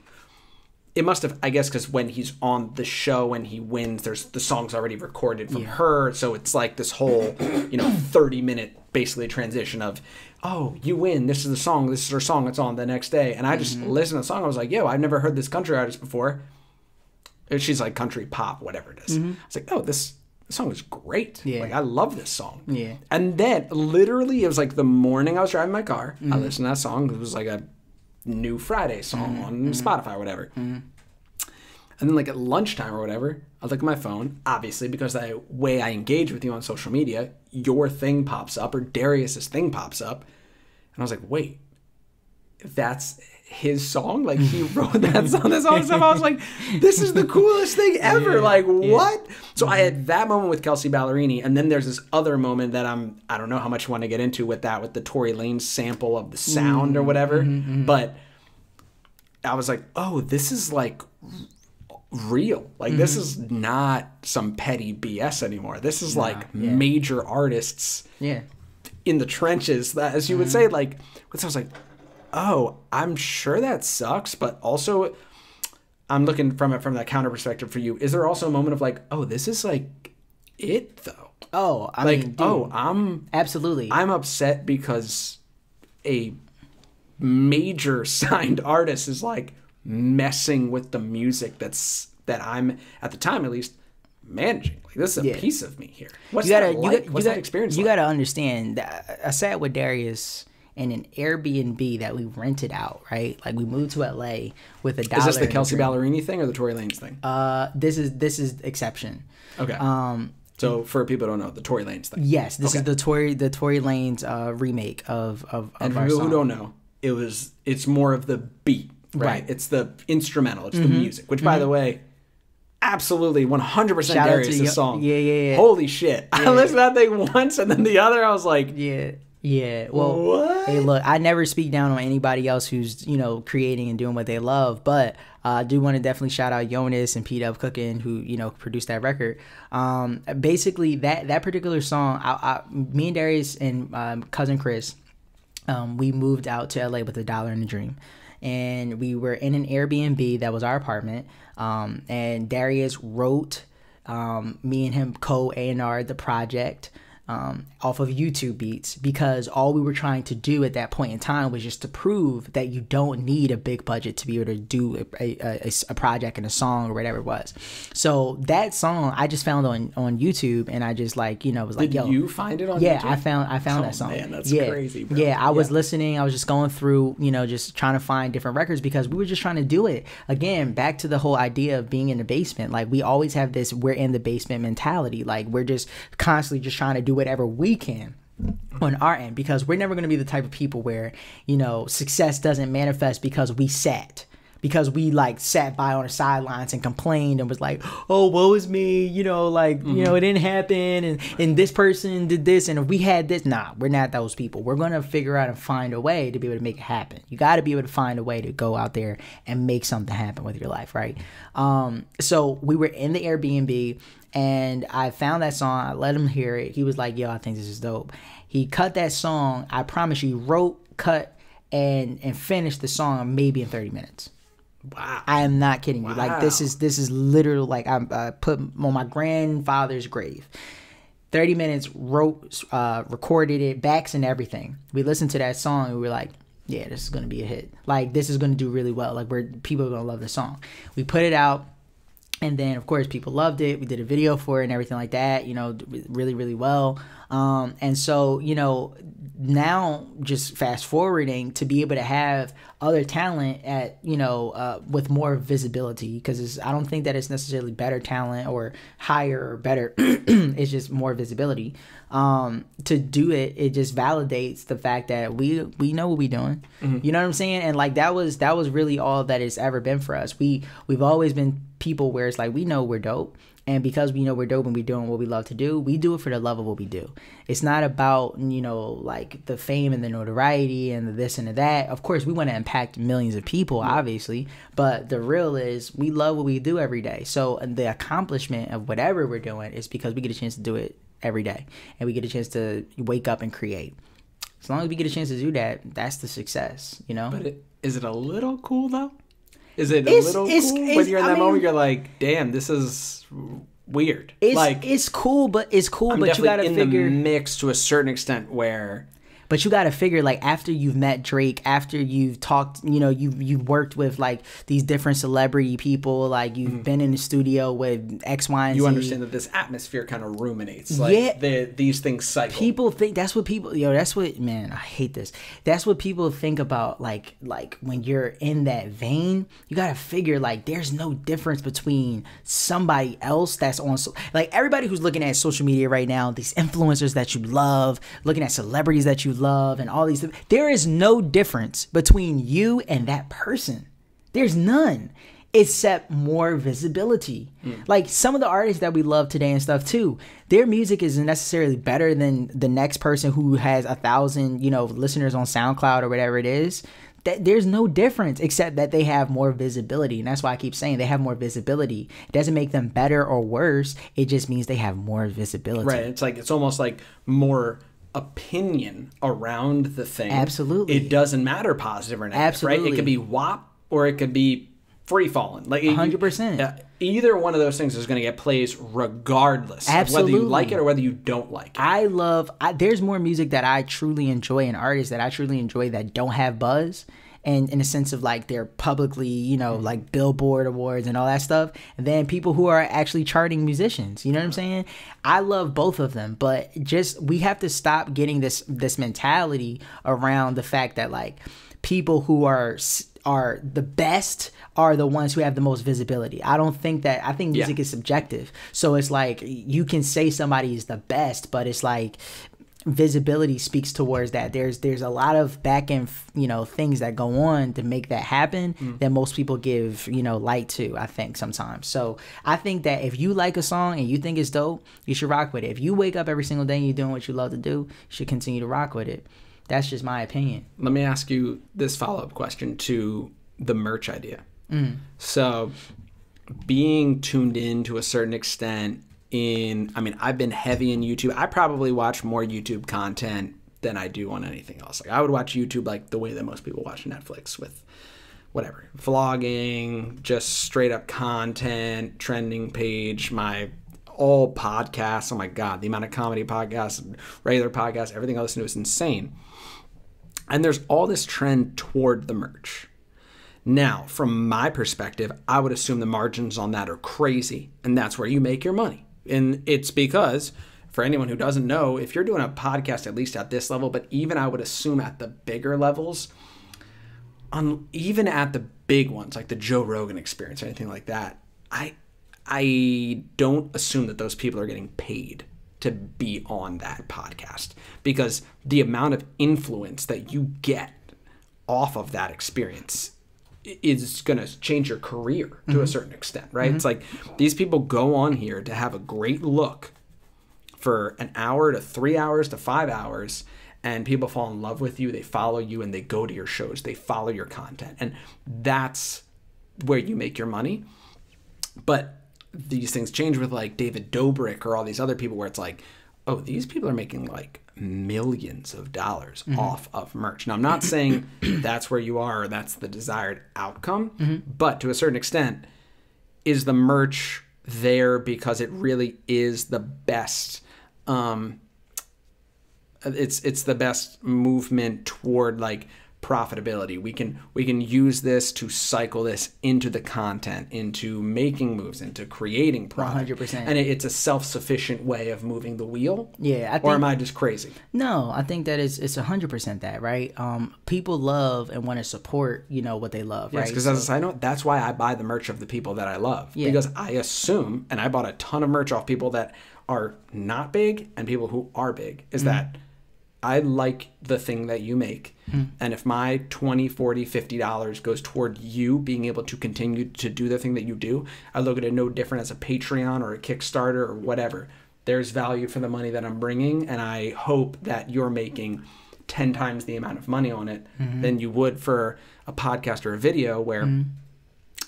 It must have, I guess, because when he's on the show and he wins, the song's already recorded from her. So it's like this whole, 30-minute basically transition of, oh, you win. This is the song. This is her song. It's on the next day. And I just listened to the song. I was like, yo, I've never heard this country artist before. And she's like country pop, whatever it is. I was like, oh, this song is great. Yeah. Like, I love this song. Yeah. And then literally it was like the morning I was driving my car. I listened to that song. It was like a New Friday song on Spotify or whatever. And then like at lunchtime or whatever, I look at my phone, obviously, because the way I engage with you on social media, your thing pops up or Darius's thing pops up. And I was like, wait, that's his song? Like, he wrote that song, this all stuff. I was like, this is the coolest thing ever. What? So I had that moment with Kelsey Ballerini, and then there's this other moment that I don't know how much you want to get into with that, with the Tory Lanez sample of the sound or whatever. But I was like, oh, this is like real. Like, this is not some petty BS anymore. This is major artists in the trenches, that, as you would say, like, so I was like, oh, I'm sure that sucks, but also I'm looking from it from that counter perspective for you. Is there also a moment of like, oh, this is like it though? Oh, I mean, dude, I'm absolutely. I'm upset because a major signed artist is like messing with the music that I'm, at the time at least, managing. Like, this is a piece of me here. What's that experience like? You got to understand that I sat with Darius in an Airbnb that we rented out, right? Like, we moved to LA with $1. Is this the Kelsey Ballerini thing or the Tory Lanez thing? This is exception. Okay. So for people who don't know, the Tory Lanez thing. Yes, this is the Tory Lanez remake of and our for people song. who don't know, it's more of the beat, right? It's the instrumental, it's the music, which by the way, absolutely 100% Darius' song. Yeah. Holy shit. I listened to that thing once and then the other I was like, Yeah. Well, what? Hey, look, I never speak down on anybody else who's, creating and doing what they love, but I do want to definitely shout out Jonas and P-Dub Cookin, who, produced that record. Basically, that particular song, me and Darius and cousin Chris, we moved out to LA with $1 and a dream. And we were in an Airbnb that was our apartment. And Darius wrote, me and him co-A&R'd the project off of YouTube beats, because all we were trying to do at that point in time was just to prove that you don't need a big budget to be able to do a project and a song or whatever it was. So that song I just found on YouTube, and I just was like, Did you find it on YouTube? YouTube? I found that song. Man, that's crazy, bro. Yeah, I was listening. I was just going through, just trying to find different records, because we were just trying to do it. Again, back to the whole idea of being in the basement. Like, we always have this we're in the basement mentality. Like, we're just constantly just trying to do whatever we can on our end, because we're never going to be the type of people where, success doesn't manifest because we sat by on the sidelines and complained and was like, oh, woe is me, it didn't happen, and this person did this, and if we had this. Nah, we're not those people. We're going to figure out and find a way to be able to make it happen. You got to be able to find a way to go out there and make something happen with your life, right? So we were in the Airbnb, and I found that song. I let him hear it. He was like, yo, I think this is dope. He cut that song. I promise you, wrote, cut, and finished the song maybe in 30 minutes. Wow. I am not kidding you. Like, this is literally, like, I put on my grandfather's grave. 30 minutes, wrote, recorded it, backs and everything. We listened to that song and we were like, yeah, this is going to be a hit. Like, this is going to do really well. Like, people are going to love this song. We put it out. And then, of course, people loved it. We did a video for it and everything like that, really, really well. And so, now just fast forwarding to be able to have other talent at, with more visibility, because I don't think that it's necessarily better talent or higher or better. It's just more visibility. To do it, it just validates the fact that we know what we're doing. Mm-hmm. You know what I'm saying? And like, that was really all that it's ever been for us. We've always been people where it's like, we know we're dope. And because we know we're dope and we're doing what we love to do, we do it for the love of what we do. It's not about, like the fame and the notoriety and the this and the that. Of course, we want to impact millions of people, obviously. But the real is, we love what we do every day. So the accomplishment of whatever we're doing is because we get a chance to do it every day. And we get a chance to wake up and create. As long as we get a chance to do that, that's the success, But is it a little cool, though? Is it a little cool when you're in that moment? You're like, damn, this is weird. It's cool, but you gotta in figure the mix to a certain extent where. But you got to figure, like, after you've met Drake, after you've talked, you've worked with, like, these different celebrity people, like, you've been in the studio with X, Y, and Z. You understand that this atmosphere kind of ruminates. Like, these things cycle. People think, that's what people, man, I hate this. That's what people think about, like when you're in that vein, you got to figure, like, there's no difference between somebody else that's on, like, everybody who's looking at social media right now, these influencers that you love, looking at celebrities that you love and all these things. There is no difference between you and that person. There's none, except more visibility. Like, some of the artists that we love today and stuff too, their music isn't necessarily better than the next person who has 1,000 listeners on SoundCloud or whatever it is. There's no difference except that they have more visibility. And that's why I keep saying they have more visibility. It doesn't make them better or worse. It just means they have more visibility. Right. It's almost like more opinion around the thing. Absolutely. It doesn't matter positive or negative. Absolutely. Right? It could be WAP or it could be free falling. Like 100%. Either one of those things is going to get plays regardless. Absolutely. Of whether you like it or whether you don't like it. There's more music that I truly enjoy and artists that I truly enjoy that don't have buzz. And in a sense of, like, they're publicly, like Billboard awards and all that stuff. And then people who are actually charting musicians, you know what I'm saying? I love both of them, but we have to stop getting this mentality around the fact that, like, people who are are the best are the ones who have the most visibility. I think music is subjective. So it's like you can say somebody is the best, but it's like visibility speaks towards that. There's a lot of back end, things that go on to make that happen that most people give, light to, I think sometimes. So I think that if you like a song and you think it's dope, you should rock with it. If you wake up every single day and you're doing what you love to do, you should continue to rock with it. That's just my opinion. Let me ask you this follow-up question to the merch idea. So being tuned in to a certain extent I've been heavy in YouTube. I probably watch more YouTube content than I do on anything else. Like I would watch YouTube like the way that most people watch Netflix, with whatever, vlogging, just straight up content, trending page, all podcasts. Oh my God, the amount of comedy podcasts, regular podcasts, everything I listen to is insane. And there's all this trend toward the merch. Now, from my perspective, I would assume the margins on that are crazy, and that's where you make your money. And it's because, for anyone who doesn't know, if you're doing a podcast, at least at this level, but even I would assume at the bigger levels, even at the big ones, like the Joe Rogan Experience or anything like that, I don't assume that those people are getting paid to be on that podcast, because the amount of influence that you get off of that experience is going to change your career to a certain extent, right? It's like these people go on here to have a great look for an hour to 3 hours to 5 hours, and people fall in love with you, they follow you, and they go to your shows, they follow your content, and that's where you make your money. But these things change with like David Dobrik or all these other people, where it's like, oh, these people are making like millions of dollars off of merch. Now, I'm not saying that's where you are or that's the desired outcome, but to a certain extent, is the merch there because it really is the best? It's the best movement toward like profitability. We can use this to cycle this into the content, into making moves, into creating profit. 100%. And it's a self-sufficient way of moving the wheel. Yeah. Or am I just crazy? No, I think that it's 100% that, right? People love and want to support, what they love, right? Because as a side note, that's why I buy the merch of the people that I love. Yeah. Because I assume, and I bought a ton of merch off people that are not big and people who are big, is that I like the thing that you make. And if my $20, $40, $50 goes toward you being able to continue to do the thing that you do, I look at it no different as a Patreon or a Kickstarter or whatever. There's value for the money that I'm bringing, and I hope that you're making 10 times the amount of money on it than you would for a podcast or a video, where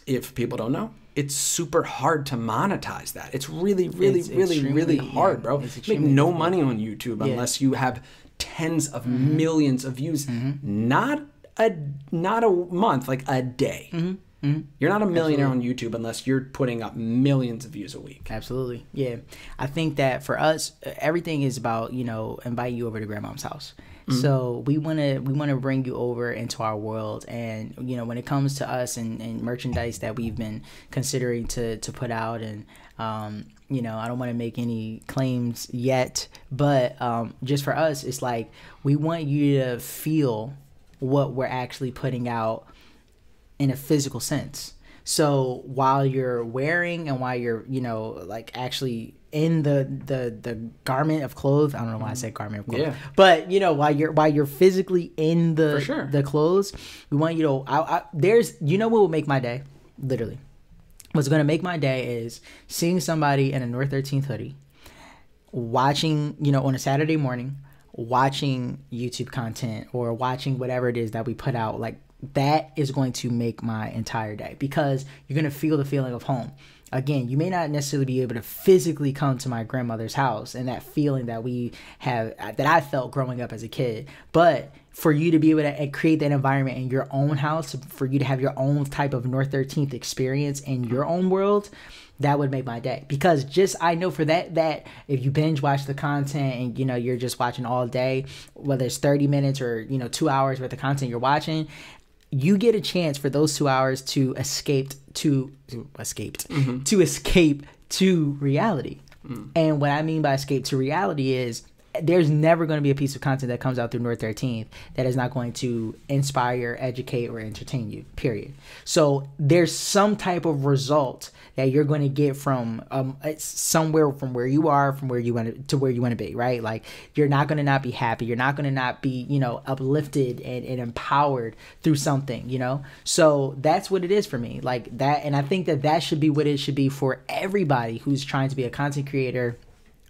if people don't know, it's super hard to monetize that. It's really hard, bro. You make no money on YouTube unless you have tens of millions of views, not a month, like a day. You're not a millionaire on YouTube unless you're putting up millions of views a week. Absolutely. Yeah. I think that for us, everything is about, inviting you over to grandmom's house. So we want to bring you over into our world. And, when it comes to us and merchandise that we've been considering to put out, and, I don't want to make any claims yet, but just for us, it's like we want you to feel what we're actually putting out in a physical sense. So while you're wearing and while you're, like actually in the garment of clothes, I don't know why I said garment of clothes, but while you're physically in the clothes, we want you to, there's, what will make my day, literally. What's going to make my day is seeing somebody in a North 13th hoodie, watching, on a Saturday morning, watching YouTube content or watching whatever it is that we put out. Like, that is going to make my entire day, because you're going to feel the feeling of home. Again, you may not necessarily be able to physically come to my grandmother's house and that feeling that we have, that I felt growing up as a kid, but for you to be able to create that environment in your own house, for you to have your own type of North 13th experience in your own world, that would make my day. Because I know for that if you binge watch the content and, you're just watching all day, whether it's 30 minutes or, 2 hours worth of content you're watching, you get a chance for those 2 hours to escape to reality. And what I mean by escape to reality is there's never going to be a piece of content that comes out through North 13th that is not going to inspire, educate, or entertain you, period. So there's some type of result that you're going to get from somewhere from where you are, from where you want to where you want to be, right? Like, you're not going to not be happy. You're not going to not be, you know, uplifted and empowered through something, you know? So that's what it is for me. Like that. And I think that should be what it should be for everybody who's trying to be a content creator,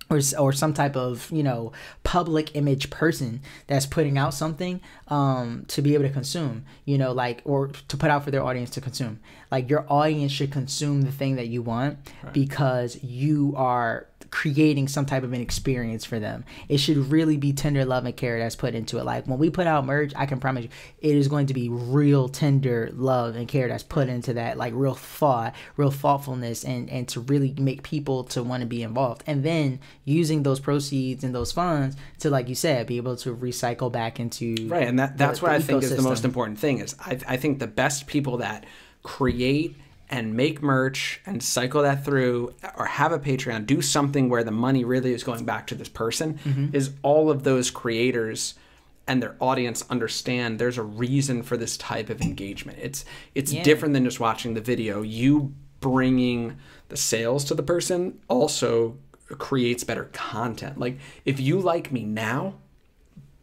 or some type of, you know, public image person that's putting out something to be able to consume, you know, like, or to put out for their audience to consume. Like, your audience should consume the thing that you want, right, because you are creating some type of an experience for them. It should really be tender love and care that's put into it. Like, when we put out merch, I can promise you it is going to be real tender love and care that's put into that, like real thought, real thoughtfulness, and to really make people to want to be involved. And then using those proceeds and those funds to, like you said, be able to recycle back into right. And that's what I think is the most important thing is I think the best people that create and make merch and cycle that through, or have a Patreon, do something where the money really is going back to this person, is all of those creators and their audience understand there's a reason for this type of engagement. It's different than just watching the video. You bringing the sales to the person also creates better content. Like, if you like me now,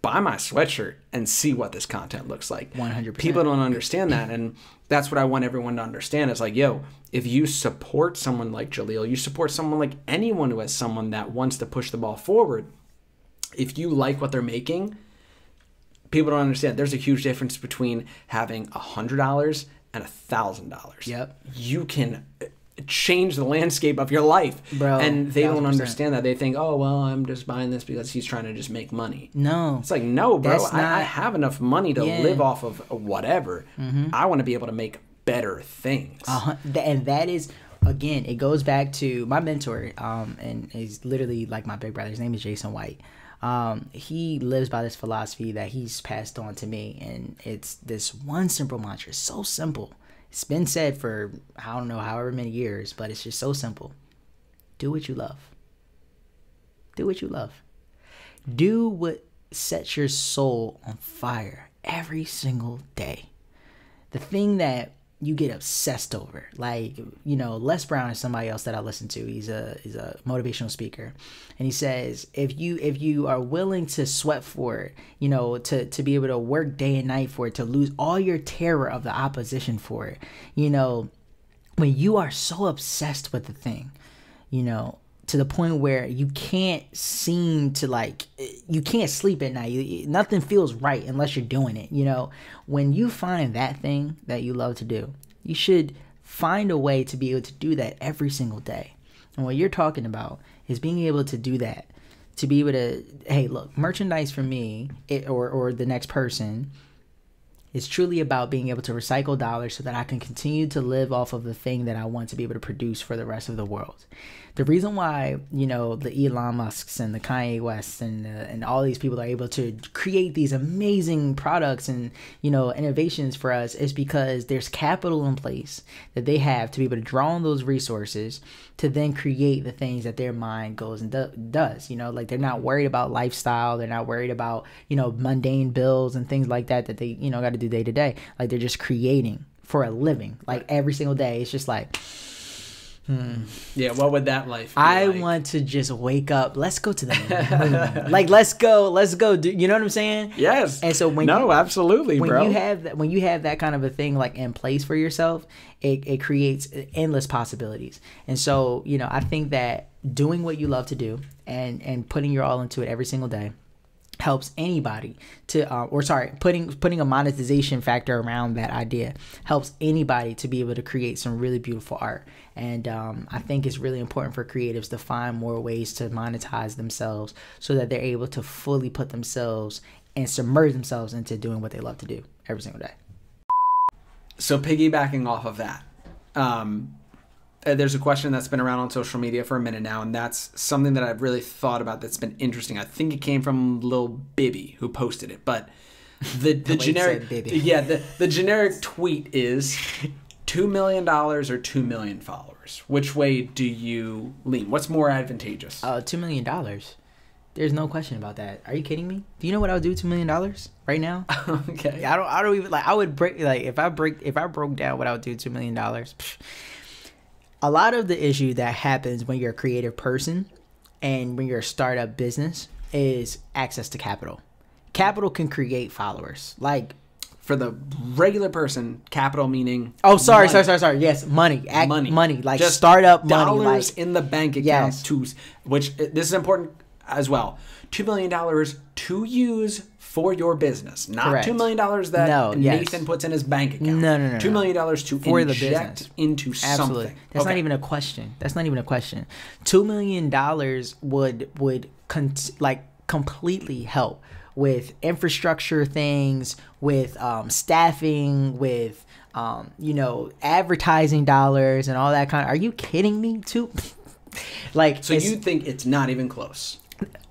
buy my sweatshirt and see what this content looks like. 100%. People don't understand that, and that's what I want everyone to understand. Is like, yo, if you support someone like Jahleel, you support someone like anyone who has someone that wants to push the ball forward. If you like what they're making, people don't understand. There's a huge difference between having $100 and $1,000. Yep. You can change the landscape of your life, bro, and they 1,000%. Don't understand that. They think, oh well, I'm just buying this because he's trying to just make money. No, it's like, no, bro, I have enough money to live off of whatever. I want to be able to make better things. And that is, again, it goes back to my mentor, and he's literally like my big brother. His name is Jason White. He lives by this philosophy that he's passed on to me, and it's this one simple mantra. It's so simple. It's been said for, I don't know, however many years, but it's just so simple. Do what you love. Do what you love. Do what sets your soul on fire every single day. The thing that you get obsessed over. Like, you know, Les Brown is somebody else that I listen to. He's a motivational speaker. And he says, if you are willing to sweat for it, you know, to be able to work day and night for it, to lose all your terror of the opposition for it, you know, when you are so obsessed with the thing, you know, to the point where you can't seem to, like, you can't sleep at night. Nothing feels right unless you're doing it. You know, when you find that thing that you love to do, you should find a way to be able to do that every single day. And what you're talking about is being able to do that, to be able to, hey, look, merchandise for me or the next person is truly about being able to recycle dollars so that I can continue to live off of the thing that I want to be able to produce for the rest of the world. The reason why, you know, the Elon Musks and the Kanye Wests and all these people are able to create these amazing products and, you know, innovations for us is because there's capital in place that they have to be able to draw on those resources to then create the things that their mind goes and does. You know, like, they're not worried about lifestyle. They're not worried about, you know, mundane bills and things like that they, you know, got to do day to day. Like, they're just creating for a living. Like, every single day, it's just like, yeah, what would that life be like? Want to just wake up. Let's go to the moon. Like, let's go. Do you know what I'm saying? Yes. And so absolutely, bro. When you have that kind of a thing, like, in place for yourself, it creates endless possibilities. And so, you know, I think that doing what you love to do and putting your all into it every single day helps anybody to putting a monetization factor around that idea helps anybody to be able to create some really beautiful art. And I think it's really important for creatives to find more ways to monetize themselves so that they're able to fully put themselves and submerge themselves into doing what they love to do every single day. So piggybacking off of that, there's a question that's been around on social media for a minute now, and that's something that I've really thought about that's been interesting. I think it came from Lil Bibby who posted it, but the generic the generic tweet is $2 million or 2 million followers. Which way do you lean? What's more advantageous? $2 million. There's no question about that. Are you kidding me? Do you know what I would do with $2 million right now? Okay. I don't even like. I would break like if I broke down what I would do with $2 million. A lot of the issue that happens when you're a creative person and when you're a startup business is access to capital. Capital can create followers. Like for the regular person, capital meaning sorry. Yes, money. Money. Like just startup money. Dollars in the bank account which this is important as well. $2 million to use for your business, not correct. $2 million that Nathan puts in his bank account. No. $2 million to for inject into Absolutely. something. That's not even a question. $2 million would completely help with infrastructure things, with staffing, with advertising dollars and all that kind of. Are you kidding me? So you think it's not even close?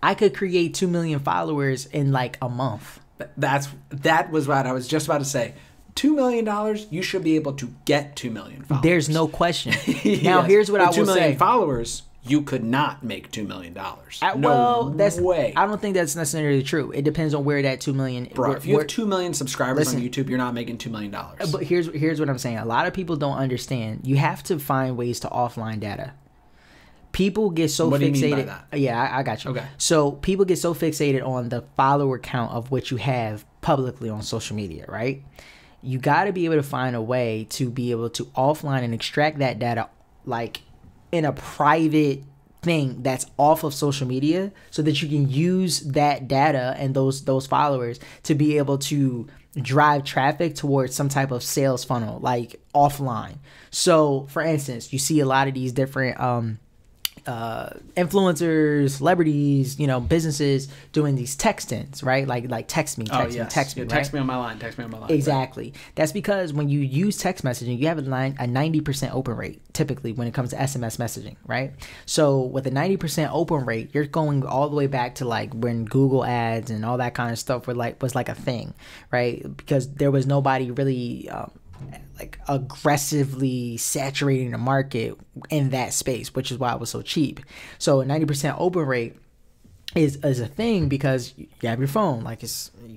I could create 2 million followers in like a month. That was what I was just about to say. $2 million, you should be able to get 2 million followers. There's no question. Now, here's what I will say. 2 million followers, you could not make $2 million. Way. I don't think that's necessarily true. It depends on where that 2 million. Bro, if you have 2 million subscribers on YouTube, you're not making $2 million. But here's what I'm saying. A lot of people don't understand. You have to find ways to offline data. People get so what fixated. Do you mean by that? Yeah, I got you. Okay. So people get so fixated on the follower count of what you have publicly on social media, right? You got to be able to find a way to be able to offline and extract that data, like in a private thing that's off of social media, so that you can use that data and those followers to be able to drive traffic towards some type of sales funnel, like offline. So, for instance, you see a lot of these different influencers, celebrities, businesses doing these text-ins, right? Like text me, text me, right? Text me on my line. Exactly. Right. That's because when you use text messaging, you have a 90% open rate typically when it comes to SMS messaging, right? So with a 90% open rate, you're going all the way back to like when Google ads and all that kind of stuff was like a thing, right? Because there was nobody really like aggressively saturating the market in that space, which is why it was so cheap. So a 90% open rate is a thing because you have your phone, like you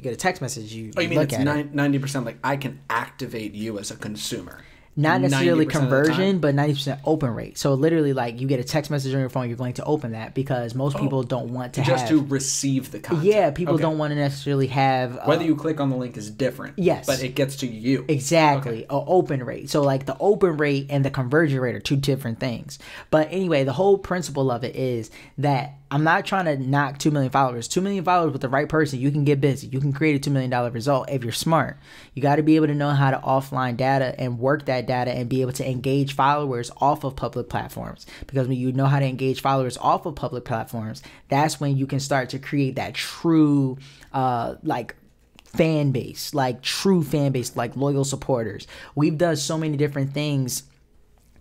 get a text message, you mean look it's at it. 90% like I can activate you as a consumer. Not necessarily conversion, but 90% open rate. So literally, like you get a text message on your phone, you're going to open that because most people don't want to just to receive the content. Yeah, people don't want to necessarily have. Whether you click on the link is different. Yes, but it gets to you. Exactly, an open rate. So like the open rate and the conversion rate are two different things. But anyway, the whole principle of it is that I'm not trying to knock 2 million followers. 2 million followers with the right person, you can get busy. You can create a $2 million result if you're smart. You got to be able to know how to offline data and work that data and be able to engage followers off of public platforms. Because when you know how to engage followers off of public platforms, that's when you can start to create that true, fan base, like loyal supporters. We've done so many different things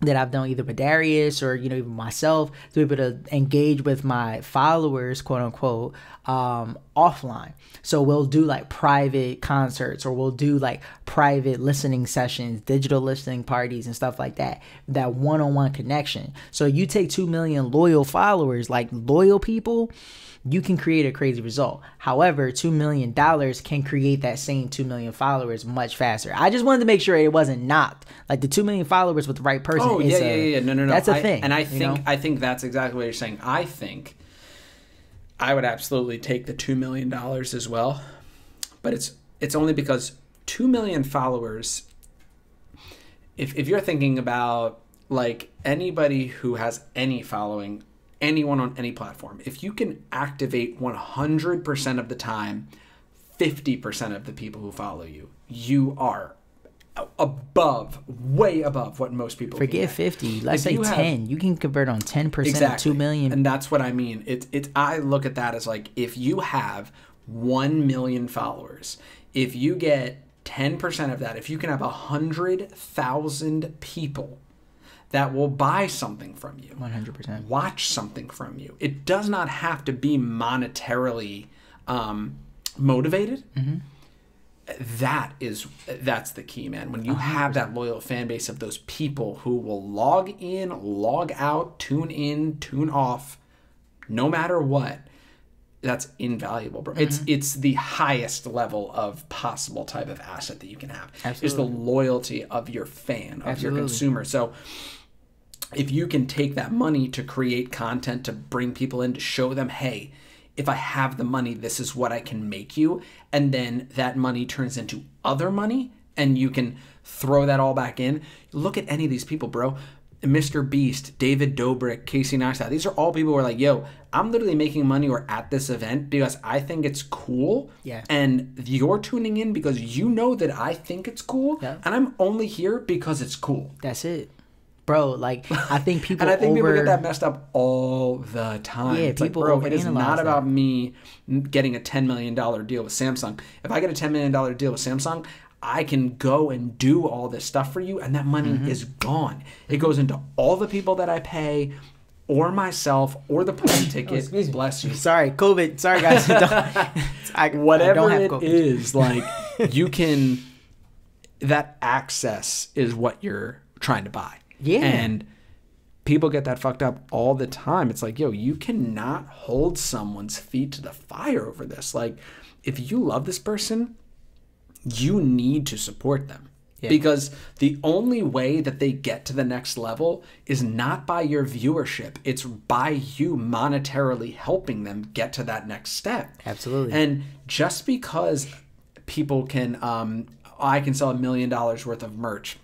that I've done either with Darius or even myself to be able to engage with my followers, quote unquote, offline. So we'll do like private concerts, or we'll do like private listening sessions, digital listening parties and stuff like that. That one-on-one connection. So you take 2 million loyal followers, like loyal people, you can create a crazy result. However, $2 million can create that same 2 million followers much faster. I just wanted to make sure it wasn't knocked. Like the 2 million followers with the right person. Oh, yeah. No. That's a thing. And I think that's exactly what you're saying. I think I would absolutely take the $2 million as well. But it's only because 2 million followers, if you're thinking about like anybody who has any following, anyone on any platform, if you can activate 100% of the time 50% of the people who follow you, you are way above what most people forget 50. Let's say 10. You can convert on 10% of 2 million. And that's what I mean. I look at that as like, if you have 1 million followers, if you get 10% of that, if you can have 100,000 people that will buy something from you, 100%, watch something from you. It does not have to be monetarily motivated. Mm-hmm. That's the key, man. When you have that loyal fan base of those people who will log in, log out, tune in, tune off, no matter what, that's invaluable, bro. It's the highest level of possible type of asset that you can have. Absolutely. Is the loyalty of your fan, of your consumer. So if you can take that money to create content, to bring people in, to show them, hey, if I have the money, this is what I can make you. And then that money turns into other money and you can throw that all back in. Look at any of these people, bro. Mr. Beast, David Dobrik, Casey Neistat. These are all people who are like, yo, I'm literally making money or at this event because I think it's cool. Yeah. And you're tuning in because you know that I think it's cool. Yeah. And I'm only here because it's cool. That's it. Bro, like, I think people and I think people get that messed up all the time. Yeah, it's people like, bro, it is not about me getting a $10 million deal with Samsung. If I get a $10 million deal with Samsung, I can go and do all this stuff for you, and that money is gone. It goes into all the people that I pay, or myself, or the plane ticket. Oh, bless you. Sorry, COVID. Sorry, guys. Whatever it is, like, you can... That access is what you're trying to buy. Yeah. And people get that fucked up all the time. It's like, yo, you cannot hold someone's feet to the fire over this. Like, if you love this person, you need to support them. Yeah. Because the only way that they get to the next level is not by your viewership. It's by you monetarily helping them get to that next step. Absolutely. And just because people can, I can sell $1 million worth of merch.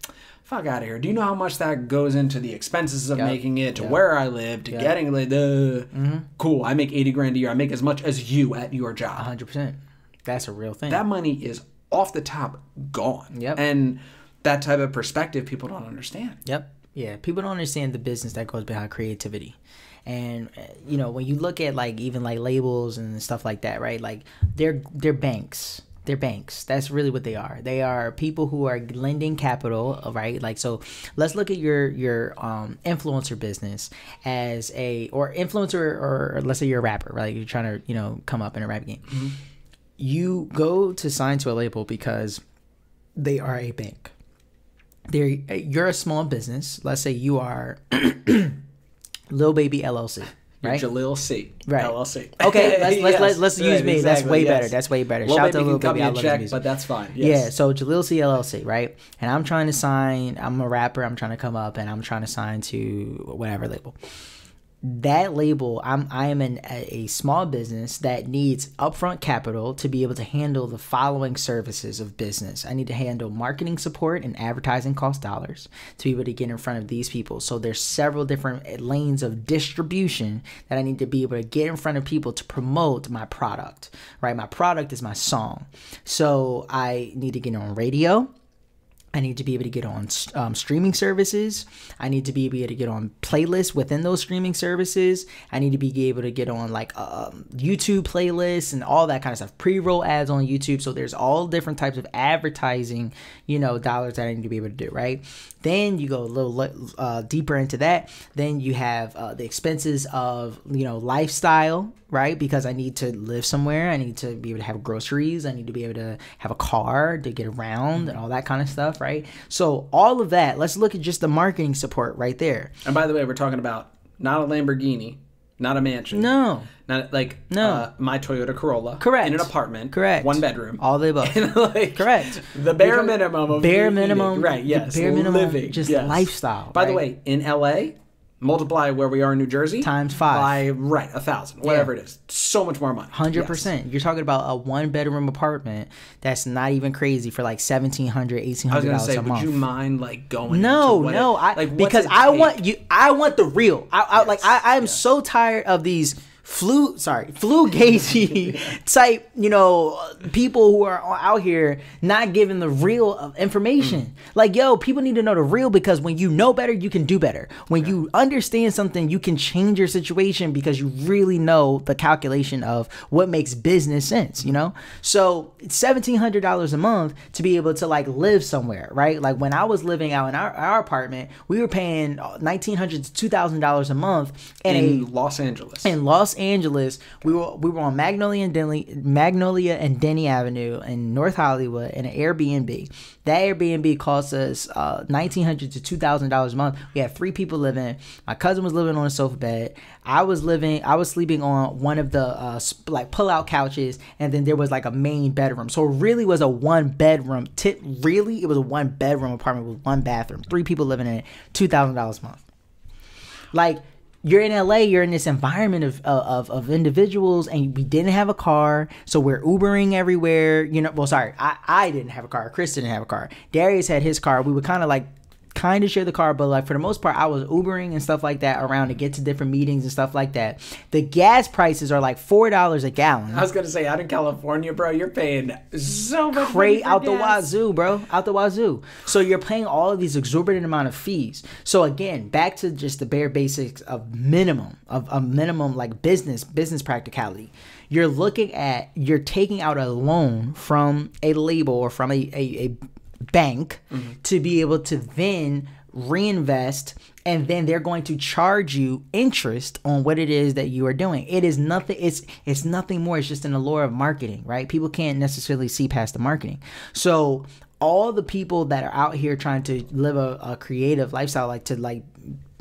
Fuck out of here. Do you know how much that goes into the expenses of making it, to where I live, to getting cool. I make 80 grand a year. I make as much as you at your job. 100%. That's a real thing. That money is off the top gone. Yep. And that type of perspective people don't understand. Yep. Yeah. People don't understand the business that goes behind creativity. And, you know, when you look at like even like labels and stuff like that, right? Like they're banks. They're banks. That's really what they are. They are people who are lending capital, right? Like, so let's look at your influencer business as or influencer, or let's say you're a rapper, right? You're trying to, you know, come up in a rap game. Mm-hmm. You go to sign to a label because they are a bank. You're a small business. Let's say you are Lil Baby LLC. Right? Jahleel C. Right. LLC. Okay, let's use me. Exactly, that's way better. That's way better. Lil Shout out to Lil Baby. Baby. I love check, but that's fine. Yes. Yeah. So Jahleel C. LLC, right? And I'm trying to sign. I'm a rapper. I'm trying to come up, and I'm trying to sign to whatever label. That label, I am a small business that needs upfront capital to be able to handle the following services of business. I need to handle marketing support and advertising cost dollars to be able to get in front of these people. So there's several different lanes of distribution that I need to be able to get in front of people to promote my product, right? My product is my song. So I need to get on radio. I need to be able to get on streaming services. I need to be able to get on playlists within those streaming services. I need to be able to get on like YouTube playlists and all that kind of stuff. Pre-roll ads on YouTube. So there's all different types of advertising, you know, dollars that I need to be able to do, right? Then you go a little deeper into that. Then you have the expenses of, you know, lifestyle, right? Because I need to live somewhere. I need to be able to have groceries. I need to be able to have a car to get around and all that kind of stuff, right? So all of that, let's look at just the marketing support right there. And by the way, we're talking about not a Lamborghini, not a mansion. No. Not like my Toyota Corolla. Correct. In an apartment. Correct. 1 bedroom. All the above. Like, correct. The bare minimum of bare minimum. Right, yes. Bare minimum living. Just lifestyle. By the way, in LA, multiply where we are in New Jersey times 5 by 1,000, whatever it is. So much more money. 100%. Yes. You're talking about a 1-bedroom apartment that's not even crazy for like $1,700, $1,800 I was gonna say, a month. would you mind like going? No, because I want the real. I'm so tired of these flugazy type, you know, people who are out here not giving the real information. Like, yo, people need to know the real, because when you know better, you can do better. When you understand something, you can change your situation because you really know the calculation of what makes business sense, you know? So it's $1,700 a month to be able to like live somewhere, right? Like when I was living out in our apartment, we were paying $1,900 to $2,000 a month in Los Angeles. Los Angeles. We were on Magnolia and Denny Avenue in North Hollywood in an Airbnb. That Airbnb cost us $1,900 to $2,000 a month. We had 3 people living. My cousin was living on a sofa bed. I was sleeping on one of the like pull-out couches, and then there was like a main bedroom. So it really was a one-bedroom. It was a one-bedroom apartment with 1 bathroom. 3 people living in it. $2,000 a month. Like, you're in LA, you're in this environment of individuals, and we didn't have a car, so we're Ubering everywhere. You know, well, sorry, I didn't have a car. Chris didn't have a car. Darius had his car. We would kind of share the car, but like for the most part, I was Ubering and stuff like that around to get to different meetings and stuff like that. The gas prices are like $4 a gallon. I was gonna say, out in California, bro, you're paying so much money out the wazoo, bro, out the wazoo. So you're paying all of these exorbitant amount of fees. So again, back to just the bare basics of minimum like business practicality. You're taking out a loan from a label or from a bank to be able to then reinvest, and then they're going to charge you interest on what it is that you are doing. It is nothing. It's nothing more. It's just an allure of marketing, right? People can't necessarily see past the marketing. So all the people that are out here trying to live a creative lifestyle, like to like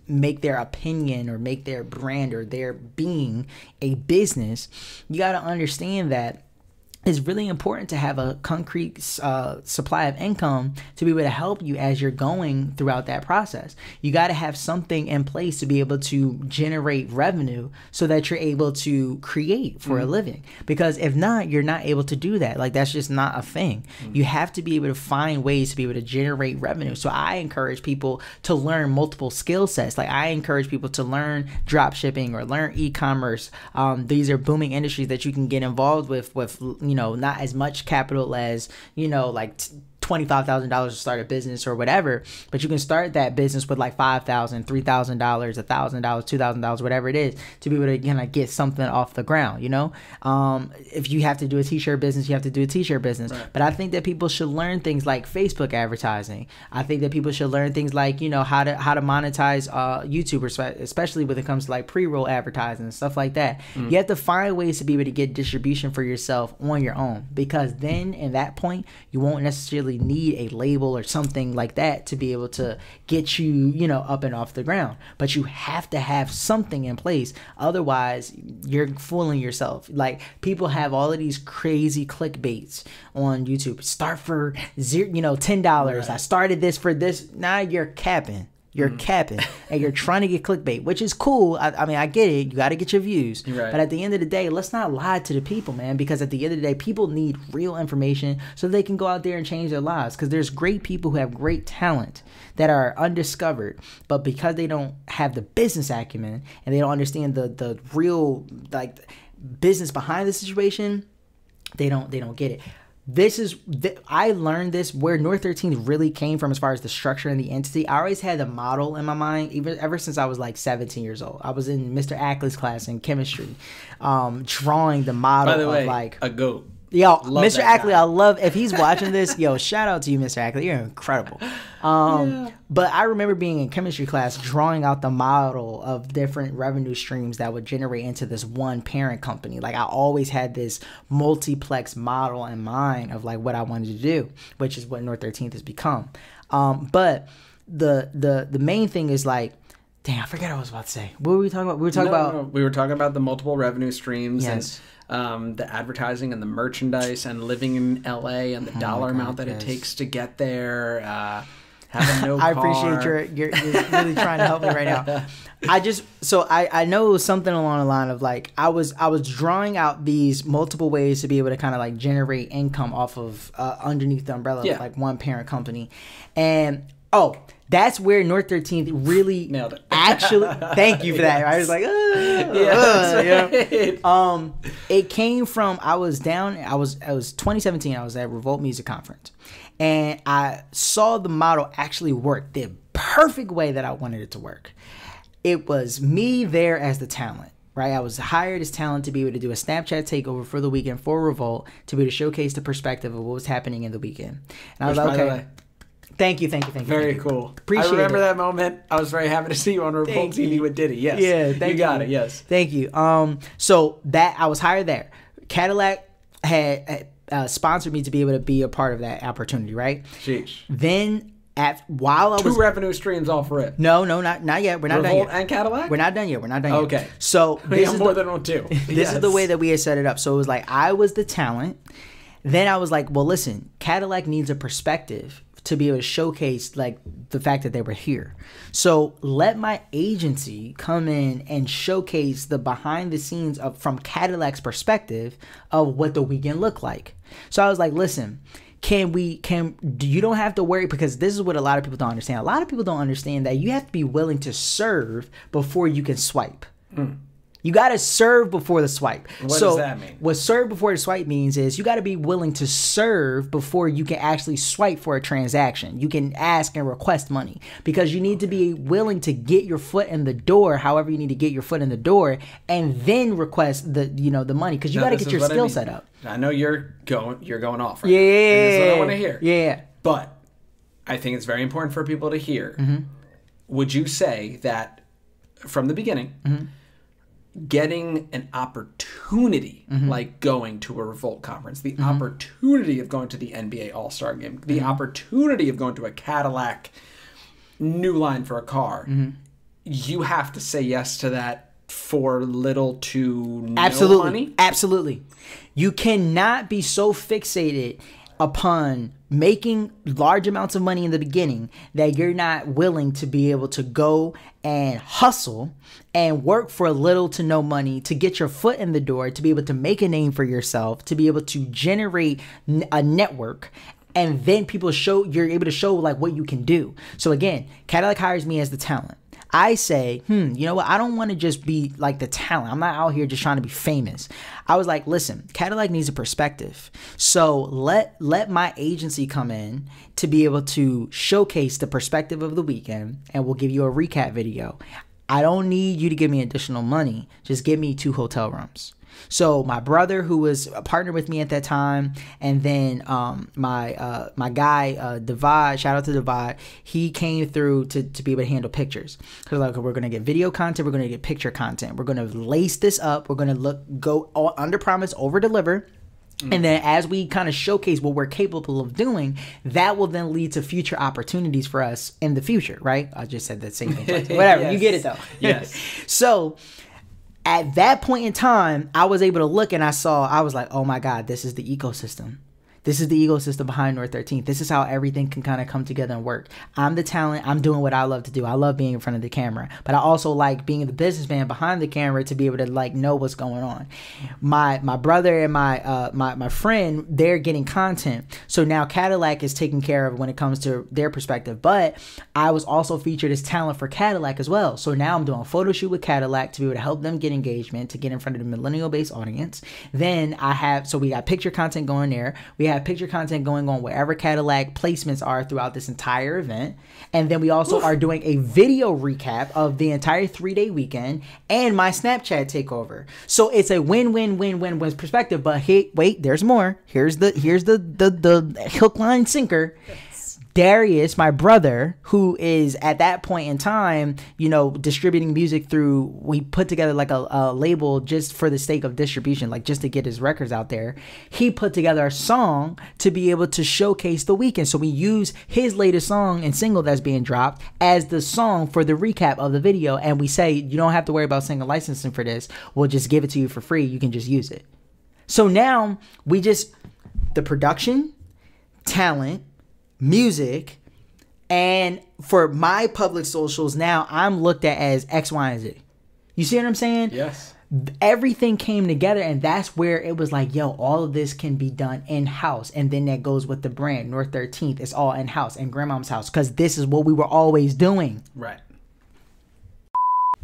make their opinion or make their brand or their being a business, you got to understand that it's really important to have a concrete supply of income to be able to help you as you're going throughout that process. You got to have something in place to be able to generate revenue so that you're able to create for a living. Because if not, you're not able to do that. Like, that's just not a thing. You have to be able to find ways to be able to generate revenue. So I encourage people to learn multiple skill sets. Like, I encourage people to learn drop shipping or learn e-commerce. These are booming industries that you can get involved with you know, not as much capital as, you know, like $25,000 to start a business or whatever, but you can start that business with like $5,000, $3,000, $1,000, $2,000, whatever it is, to be able to kind of get something off the ground. You know, if you have to do a t-shirt business, you have to do a t-shirt business. Right. But I think that people should learn things like Facebook advertising. I think that people should learn things like, you know, how to monetize YouTubers, especially when it comes to like pre-roll advertising and stuff like that. You have to find ways to be able to get distribution for yourself on your own, because then in that point you won't necessarily need a label or something like that to be able to get you, you know, up and off the ground. But you have to have something in place, otherwise you're fooling yourself. Like, people have all of these crazy clickbaits on YouTube. Start for $10. Right. I started this for this. Now you're capping. You're capping, and you're trying to get clickbait, which is cool. I mean, I get it. You got to get your views. Right. But at the end of the day, let's not lie to the people, man, because at the end of the day, people need real information so they can go out there and change their lives. Because there's great people who have great talent that are undiscovered, but because they don't have the business acumen and they don't understand the real like business behind the situation, they don't get it. I learned this where North 13 really came from as far as the structure and the entity. I always had the model in my mind, ever since I was like 17 years old. I was in Mr. Ackley's class in chemistry, drawing the model. By the way, of like a goat. Yo, Mr. Ackley, I love, if he's watching this, yo, shout out to you, Mr. Ackley. You're incredible. But I remember being in chemistry class, drawing out the model of different revenue streams that would generate into this one parent company. Like, I always had this multiplex model in mind of like what I wanted to do, which is what North 13th has become. But the main thing is like, dang, I forget what I was about to say. What were we talking about? We were talking about the multiple revenue streams. Yes. And the advertising and the merchandise and living in LA and the dollar amount that it takes to get there. Having no car. I appreciate you're really trying to help me right now. I know it was something along the line of like I was drawing out these multiple ways to be able to kind of like generate income off of underneath the umbrella of like one parent company, and that's where North 13th really nailed it. Actually, thank you for that. I was like, it came from it was 2017. I was at Revolt Music Conference, and I saw the model actually work the perfect way that I wanted it to work. It was me there as the talent. Right, I was hired as talent to be able to do a Snapchat takeover for the weekend for Revolt, to be able to showcase the perspective of what was happening in the weekend. And I was like, okay. Thank you. Very cool. Appreciate it. I remember that moment. I was very happy to see you on Revolt TV with Diddy. Yes. Yeah, thank you. You got it, yes. Thank you. So that I was hired there. Cadillac had sponsored me to be able to be a part of that opportunity, right? Sheesh. Then while I was... 2 revenue streams off rip. No, not yet. We're not done yet. Revolt and Cadillac? We're not done yet. Okay. So this is more than on 2. This is the way that we had set it up. So it was like I was the talent. Then I was like, well, listen, Cadillac needs a perspective to be able to showcase like the fact that they were here. So let my agency come in and showcase the behind the scenes of from Cadillac's perspective of what the weekend looked like. So I was like, listen, you don't have to worry, because this is what a lot of people don't understand. A lot of people don't understand that you have to be willing to serve before you can swipe. You got to serve before the swipe. What does that mean? What serve before the swipe means is you got to be willing to serve before you can actually swipe for a transaction. You can ask and request money, because you need to be willing to get your foot in the door, however you need to get your foot in the door, and then request the money, because you got to get your skill set up. I know you're going off right now. And this is what I want to hear. Yeah. But I think it's very important for people to hear. Mm-hmm. Would you say that from the beginning, getting an opportunity like going to a Revolt conference, the opportunity of going to the NBA All-Star game, the opportunity of going to a Cadillac new line for a car, you have to say yes to that for little to no money? Absolutely. You cannot be so fixated upon making large amounts of money in the beginning that you're not willing to be able to go and hustle and work for little to no money to get your foot in the door, to be able to make a name for yourself, to be able to generate a network, and then you're able to show like what you can do. So again, Cadillac hires me as the talent. I say, you know what? I don't want to just be like the talent. I'm not out here just trying to be famous. I was like, listen, Cadillac needs a perspective. So let my agency come in to be able to showcase the perspective of the weekend, and we'll give you a recap video. I don't need you to give me additional money. Just give me 2 hotel rooms. So my brother, who was a partner with me at that time, and then my guy Divide, shout out to Divide, he came through to be able to handle pictures. Because like, we're gonna get video content, we're gonna get picture content, we're gonna lace this up, we're gonna go under promise, over deliver. And then as we kind of showcase what we're capable of doing, that will then lead to future opportunities for us in the future, right? I just said that same thing twice. Whatever, yes. You get it though. Yes. So at that point in time, I was able to look and I was like, oh my God, this is the ecosystem. This is the ecosystem behind North 13th. This is how everything can kind of come together and work. I'm the talent. I'm doing what I love to do. I love being in front of the camera. But I also like being the businessman behind the camera to be able to like know what's going on. My brother and my friend, they're getting content. So now Cadillac is taken care of when it comes to their perspective. But I was also featured as talent for Cadillac as well. So now I'm doing a photo shoot with Cadillac to be able to help them get engagement, to get in front of the millennial-based audience. Then we got picture content going there. We have picture content going on wherever Cadillac placements are throughout this entire event. And then we also are doing a video recap of the entire 3-day weekend and my Snapchat takeover. So it's a win-win-win-win perspective. But hey, wait, there's more. Here's the hook, line, sinker. Darius, my brother, who is at that point in time, distributing music through, we put together like a label just for the sake of distribution, like just to get his records out there. He put together a song to be able to showcase the weekend. So we use his latest song and single that's being dropped as the song for the recap of the video. And we say, you don't have to worry about single licensing for this. We'll just give it to you for free. You can just use it. So now the production, talent, music, and for my public socials now, I'm looked at as X, Y, and Z. You see what I'm saying? Yes. Everything came together, and that's where it was like, yo, all of this can be done in-house. And then that goes with the brand, North 13th. It's all in-house, in Grandmom's house, because this is what we were always doing. Right.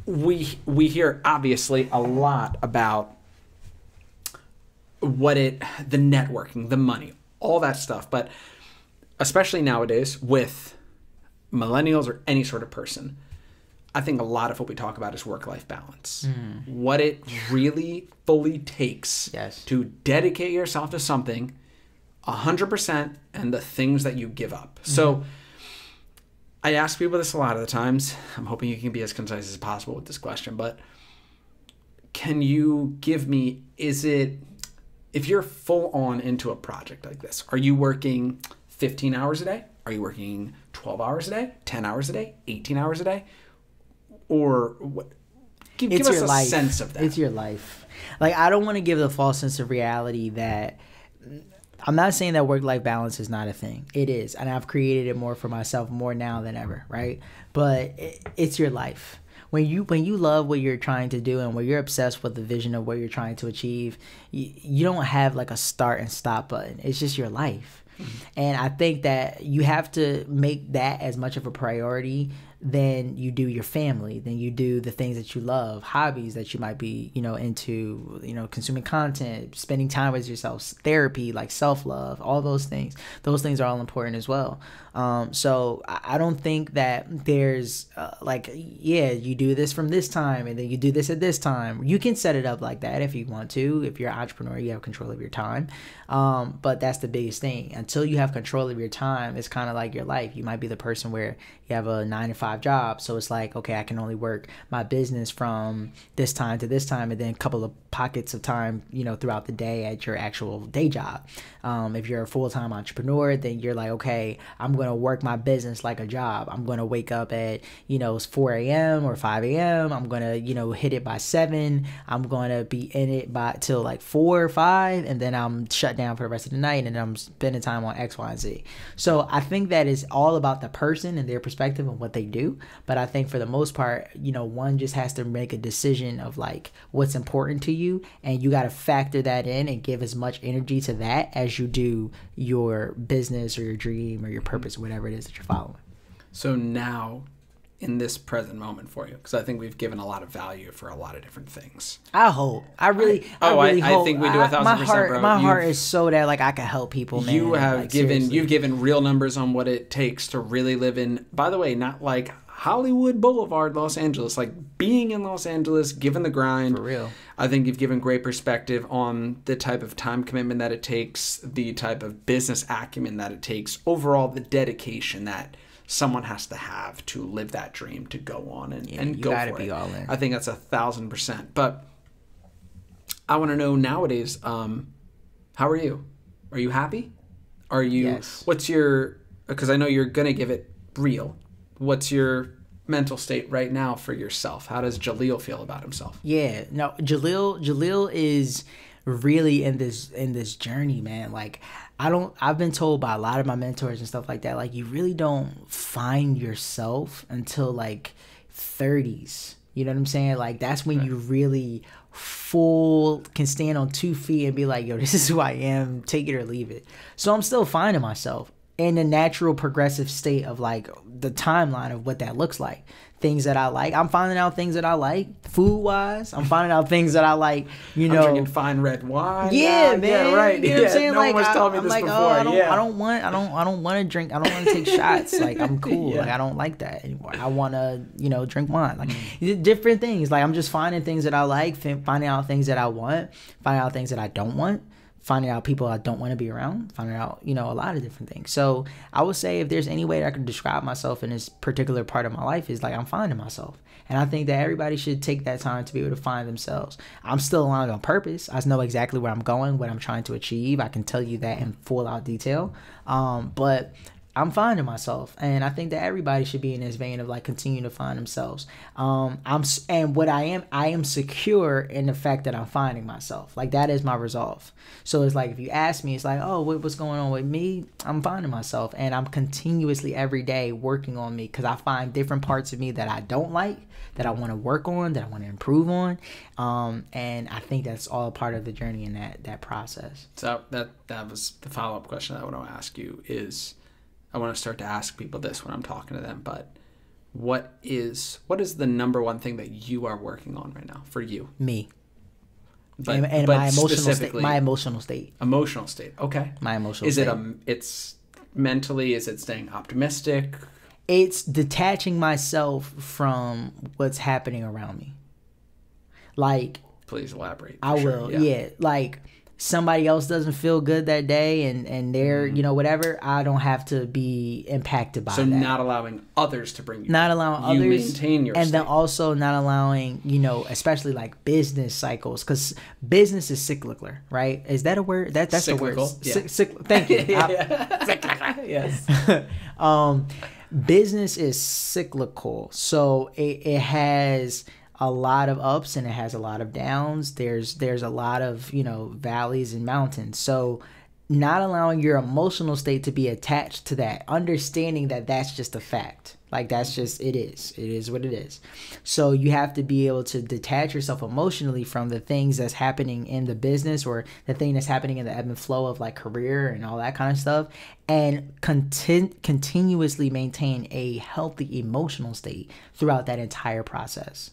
We hear, obviously, a lot about the networking, the money, all that stuff, but especially nowadays with millennials or any sort of person, I think a lot of what we talk about is work-life balance. What it really fully takes to dedicate yourself to something 100% and the things that you give up. So I ask people this a lot of the times. I'm hoping you can be as concise as possible with this question, but can you give me, if you're full on into a project like this, are you working 15 hours a day? Are you working 12 hours a day, 10 hours a day, 18 hours a day? Or what? Give us a sense of that. It's your life. Like, I don't want to give the false sense of reality that, I'm not saying that work-life balance is not a thing. It is. And I've created it more for myself more now than ever, right? But it's your life. When you love what you're trying to do and when you're obsessed with the vision of what you're trying to achieve, you don't have like a start and stop button. It's just your life. Mm-hmm. And I think that you have to make that as much of a priority than you do your family, than you do the things that you love, hobbies that you might be, into, consuming content, spending time with yourself, therapy, like self-love, all those things. Those things are all important as well. So I don't think that there's you do this from this time and then you do this at this time. You can set it up like that if you want to. If you're an entrepreneur, you have control of your time. But that's the biggest thing. Until you have control of your time, it's kind of like your life. You might be the person where you have a 9-to-5 job. So it's like, okay, I can only work my business from this time to this time and then a couple of pockets of time, throughout the day at your actual day job. If you're a full-time entrepreneur, then you're like, okay, I'm going to work my business like a job. I'm going to wake up at, 4 a.m. or 5 a.m. I'm going to, hit it by 7. I'm going to be in it till like 4 or 5. And then I'm shut down for the rest of the night. And then I'm spending time on X, Y, and Z. So I think that is all about the person and their perspective and what they do. But I think for the most part, one just has to make a decision of like what's important to you. And you got to factor that in and give as much energy to that as you do your business or your dream or your purpose or whatever it is that you're following. So now, in this present moment for you, because I think we've given a lot of value for a lot of different things. I hope. I really hope. I think we do 1,000%, bro. My heart is so that like I can help people, man. You've given real numbers on what it takes to really live in, by the way, not like Hollywood Boulevard, Los Angeles, like being in Los Angeles, given the grind. For real. I think you've given great perspective on the type of time commitment that it takes, the type of business acumen that it takes, overall the dedication that someone has to have to live that dream, to go on and go for it. You gotta be all in. I think that's 1,000%. But I want to know nowadays, how are you? Are you happy? Are you? Yes. Because I know you're gonna give it real. What's your mental state right now for yourself? How does Jahleel feel about himself? Yeah, no, Jahleel is really in this journey, man. Like I've been told by a lot of my mentors and stuff like that, like you really don't find yourself until like 30s. You know what I'm saying? Like that's when you really can stand on 2 feet and be like, yo, this is who I am, take it or leave it. So I'm still finding myself in the natural progressive state of like the timeline of what that looks like. Things that I like. I'm finding out things that I like food wise. I'm finding out things that I like, I'm drinking fine red wine. Yeah, man. Yeah, right. You know what I'm saying? No one was telling me this before. I don't want to drink. I don't want to take shots. Like I'm cool. Yeah. Like I don't like that anymore. I want to, drink wine. Like different things. Like I'm just finding things that I like, finding out things that I want, finding out things that I don't want, finding out people I don't want to be around, finding out, a lot of different things. So I would say if there's any way that I can describe myself in this particular part of my life is like I'm finding myself. And I think that everybody should take that time to be able to find themselves. I'm still aligned on purpose. I know exactly where I'm going, what I'm trying to achieve. I can tell you that in full out detail. But I'm finding myself, and I think that everybody should be in this vein of like continuing to find themselves. I am secure in the fact that I'm finding myself. Like that is my resolve. So it's like if you ask me, it's like, oh, what's going on with me? I'm finding myself, and I'm continuously every day working on me because I find different parts of me that I don't like, that I want to work on, that I want to improve on, and I think that's all part of the journey in that process. So that was the follow-up question I want to ask you is. I want to start to ask people this when I'm talking to them, but what is the number one thing that you are working on right now for you? Me. But my emotional state. My emotional state. Emotional state. Okay. My emotional state. It's mentally, is it staying optimistic? It's detaching myself from what's happening around me. Like. Please elaborate. I will. Yeah. Like somebody else doesn't feel good that day and they're, you know, whatever, I don't have to be impacted by that. So not allowing others to bring you not allowing you others maintain your and state. then also not allowing, you know, especially like business cycles, because business is cyclical, right? Is that a word? That's cyclical, the word. yeah. Thank you. Cyclical, yes. Business is cyclical, so it has a lot of ups and it has a lot of downs. There's a lot of, you know, valleys and mountains. So not allowing your emotional state to be attached to that, understanding that that's just a fact. Like that's just, it is what it is. So you have to be able to detach yourself emotionally from the things that's happening in the business or the thing that's happening in the ebb and flow of like career and all that kind of stuff, and continuously maintain a healthy emotional state throughout that entire process.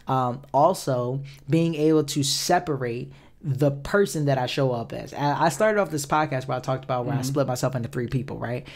Also being able to separate the person that I show up as. I started off this podcast where I talked about when I split myself into 3 people, right?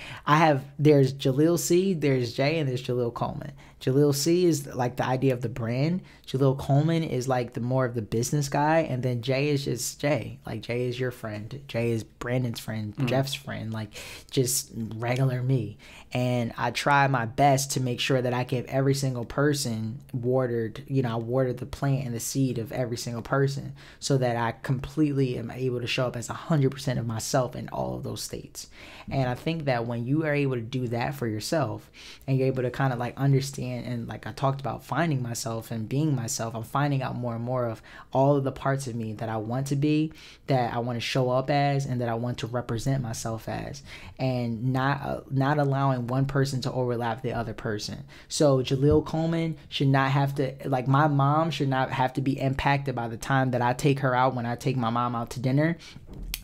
There's Jahleel C, there's Jay, and there's Jahleel Coleman. Jahleel C is like the idea of the brand. Jahleel Coleman is like the more of the business guy, and then Jay is just Jay. Like Jay is your friend. Jay is Brandon's friend, Jeff's friend, like just regular me. And I try my best to make sure that I give every single person watered, you know, I watered the plant and the seed of every single person so that I completely am able to show up as 100% of myself in all of those states. And I think that when you are able to do that for yourself and you're able to kind of like understand, and like I talked about finding myself and being myself, I'm finding out more and more of all of the parts of me that I want to be, that I want to show up as, and that I want to represent myself as, and not allowing one person to overlap the other person. So Jahleel Coleman should not have to, like my mom should not have to be impacted by the time that I take her out. When I take my mom out to dinner,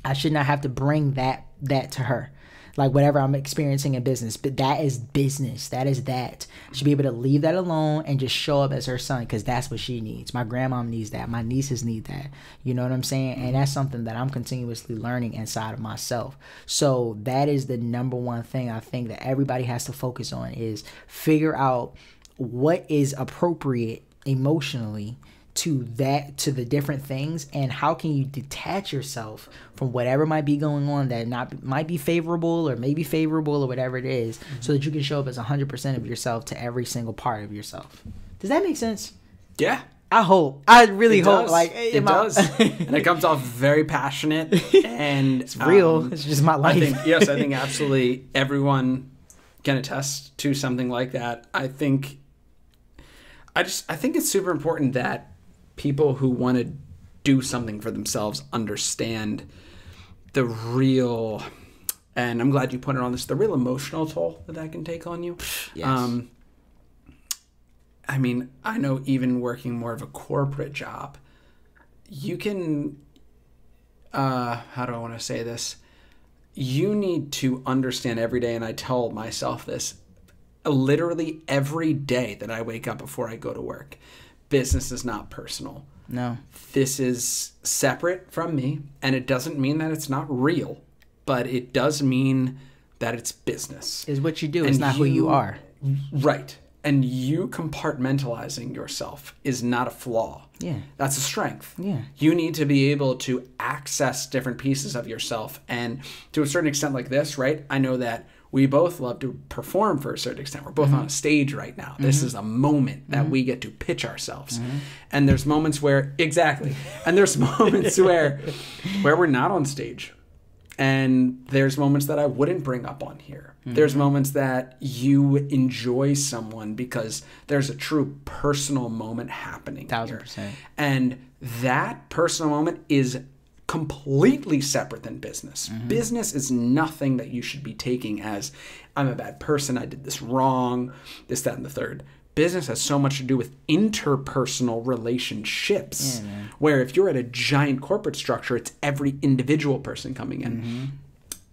I should not have to bring that to her. Like whatever I'm experiencing in business, but that is business. That is that. I should be able to leave that alone and just show up as her son, because that's what she needs. My grandmom needs that. My nieces need that. You know what I'm saying? And that's something that I'm continuously learning inside of myself. So that is the number one thing I think that everybody has to focus on, is figure out what is appropriate emotionally to the different things, and how can you detach yourself from whatever might be going on that might be favorable or maybe favorable or whatever it is, so that you can show up as 100% of yourself to every single part of yourself. Does that make sense? Yeah. I really hope like it does. And it comes off very passionate, and it's real. It's just my life. I think absolutely everyone can attest to something like that. I think it's super important that people who want to do something for themselves understand the real, and I'm glad you put it on this, the real emotional toll that can take on you. Yes. I mean, I know even working more of a corporate job, you can, how do I want to say this? You need to understand every day, and I tell myself this literally every day that I wake up before I go to work. Business is not personal. No. This is separate from me, and it doesn't mean that it's not real, but it does mean that it's business. Is what you do. It's not who you are. Right. And you compartmentalizing yourself is not a flaw. Yeah. That's a strength. Yeah. You need to be able to access different pieces of yourself. And to a certain extent like this, right? I know that we both love to perform for a certain extent. We're both on a stage right now. This is a moment that we get to pitch ourselves. And there's moments where, and there's moments where we're not on stage. And there's moments that I wouldn't bring up on here. There's moments that you enjoy someone because there's a true personal moment happening 1000%. here. And that personal moment is completely separate than business. Business is nothing that you should be taking as, I'm a bad person, I did this wrong, this, that, and the third. Business has so much to do with interpersonal relationships, where if you're at a giant corporate structure, it's every individual person coming in.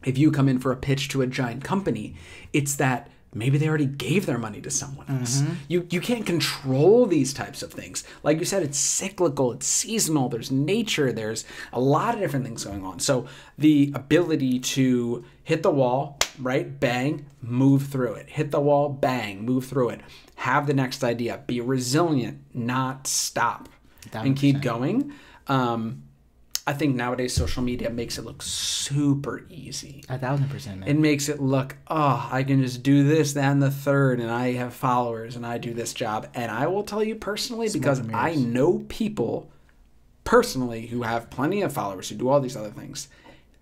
If you come in for a pitch to a giant company, it's that maybe they already gave their money to someone else. You can't control these types of things. Like you said, it's cyclical, it's seasonal, there's nature, there's a lot of different things going on. So the ability to hit the wall, right, bang, move through it. Hit the wall, bang, move through it. Have the next idea. Be resilient, not stop, 100%. and keep going. I think nowadays social media makes it look super easy. 1,000%, man. It makes it look, oh, I can just do this, that, and the third, and I have followers, and I do this job. And I will tell you personally, because I know people personally who have plenty of followers who do all these other things.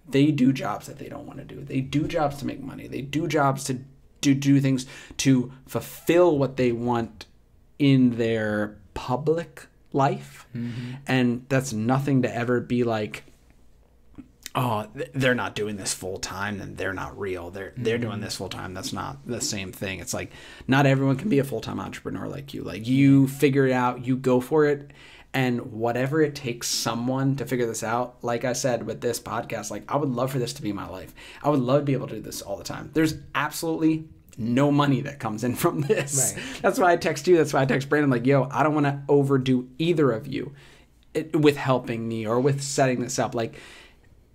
They do jobs that they don't want to do. They do jobs to make money. They do jobs to do things to fulfill what they want in their public life. Mm-hmm. And that's nothing to ever be like, oh, they're not doing this full time, then they're not real. They're doing this full time. That's not the same thing. It's like, not everyone can be a full-time entrepreneur like you. Like, you figure it out, you go for it, and whatever it takes someone to figure this out. Like I said with this podcast, like, I would love for this to be my life. I would love to be able to do this all the time. There's absolutely no money that comes in from this. Right. That's why I text you. That's why I text Brandon. Like, yo, I don't want to overdo either of you with helping me or with setting this up. Like,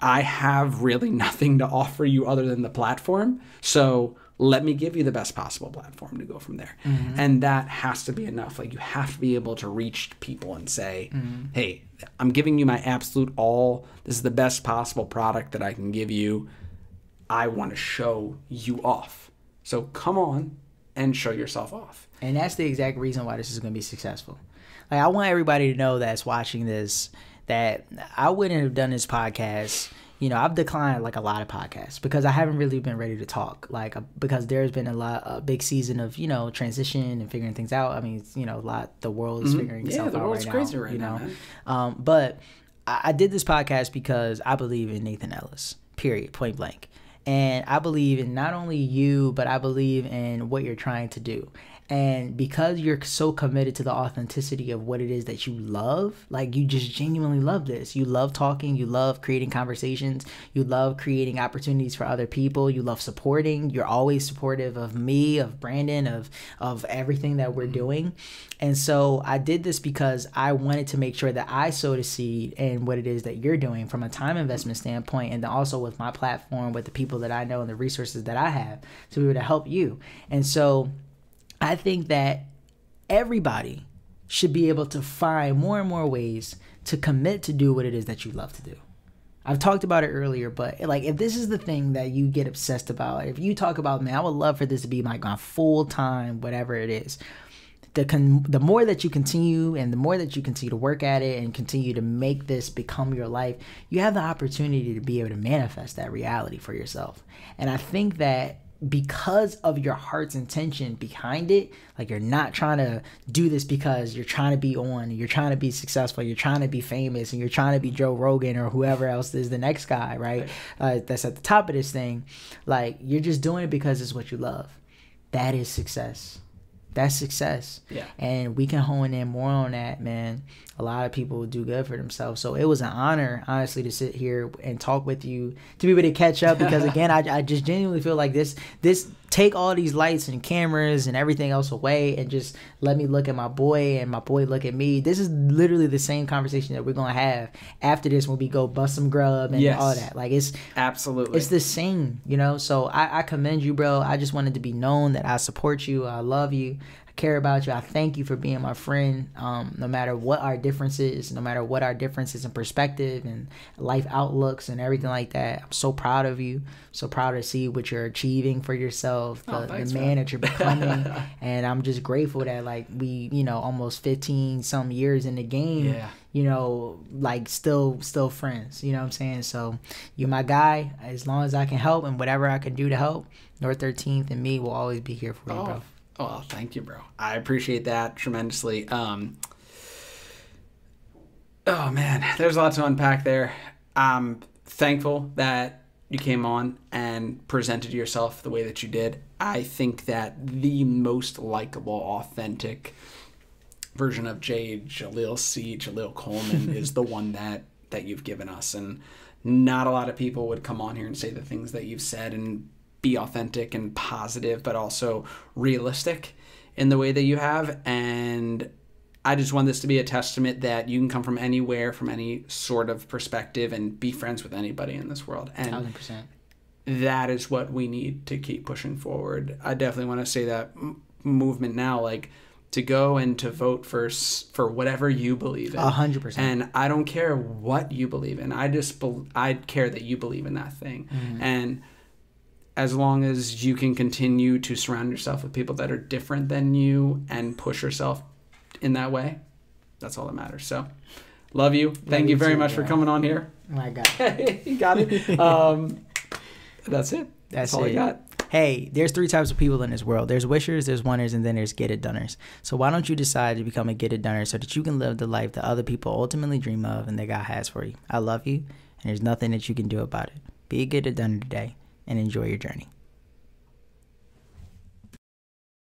I have really nothing to offer you other than the platform. So let me give you the best possible platform to go from there. Mm-hmm. And that has to be enough. Like, you have to be able to reach people and say, hey, I'm giving you my absolute all. This is the best possible product that I can give you. I want to show you off. So come on and show yourself off. And that's the exact reason why this is going to be successful. Like, I want everybody to know that's watching this that I wouldn't have done this podcast. You know, I've declined like a lot of podcasts because I haven't really been ready to talk. Like, because there's been a big season of, you know, transition and figuring things out. I mean, you know, the world is figuring itself out right now. Yeah, the world's crazy right now, man. But I did this podcast because I believe in Nathan Ellis, period, point blank. And I believe in not only you, but I believe in what you're trying to do. And because you're so committed to the authenticity of what it is that you love, like, you just genuinely love this. You love talking. You love creating conversations. You love creating opportunities for other people. You love supporting. You're always supportive of me, of Brandon, of everything that we're doing. And so I did this because I wanted to make sure that I sowed a seed in what it is that you're doing from a time investment standpoint, and then also with my platform, with the people that I know and the resources that I have to be able to help you. And so I think that everybody should be able to find more and more ways to commit to do what it is that you love to do. I've talked about it earlier, but like, if this is the thing that you get obsessed about, if you talk about, man, I would love for this to be like my full-time, whatever it is, the more that you continue and the more that you continue to work at it and continue to make this become your life, you have the opportunity to be able to manifest that reality for yourself. And I think that because of your heart's intention behind it, like, you're not trying to do this because you're trying to be on, you're trying to be successful, you're trying to be famous, and you're trying to be Joe Rogan or whoever else is the next guy, right? That's at the top of this thing. Like, you're just doing it because it's what you love. That is success. That's success. Yeah. And we can hone in more on that, man. A lot of people do good for themselves. So it was an honor, honestly, to sit here and talk with you, to be able to catch up. Because again, I just genuinely feel like this take all these lights and cameras and everything else away and just let me look at my boy and my boy look at me. This is literally the same conversation that we're going to have after this when we go bust some grub and all that. Like, it's absolutely, it's the same, you know? So I commend you, bro. I just wanted to be known that I support you. I love you. I care about you. I thank you for being my friend. No matter what our differences, no matter what our differences in perspective and life outlooks and everything like that, I'm so proud of you. So proud to see what you're achieving for yourself, the man that you're becoming. And I'm just grateful that, like, we, you know, almost 15 some years in the game, you know, like, still friends, you know what I'm saying? So you're my guy. As long as I can help and whatever I can do to help, North 13th and me will always be here for you, bro. Oh, thank you, bro. I appreciate that tremendously. Oh, man, there's a lot to unpack there. I'm thankful that you came on and presented yourself the way that you did. I think that the most likable, authentic version of Jahleel Coleman is the one that you've given us. And not a lot of people would come on here and say the things that you've said and be authentic and positive, but also realistic in the way that you have. And I just want this to be a testament that you can come from anywhere, from any sort of perspective, and be friends with anybody in this world. And 1,000%. That is what we need to keep pushing forward. I definitely want to say that movement now, like, to go and to vote for whatever you believe in. 100%. And I don't care what you believe in. I care that you believe in that thing. Mm-hmm. And as long as you can continue to surround yourself with people that are different than you and push yourself in that way, that's all that matters. So, love you. Thank you very much for coming on here. Oh my God. You got it. That's it. That's all I got. Hey, there's 3 types of people in this world. There's wishers, there's wonders, and then there's get-it-doners. So why don't you decide to become a get-it-doner so that you can live the life that other people ultimately dream of and that God has for you. I love you, and there's nothing that you can do about it. Be a get-it-doner today, and enjoy your journey.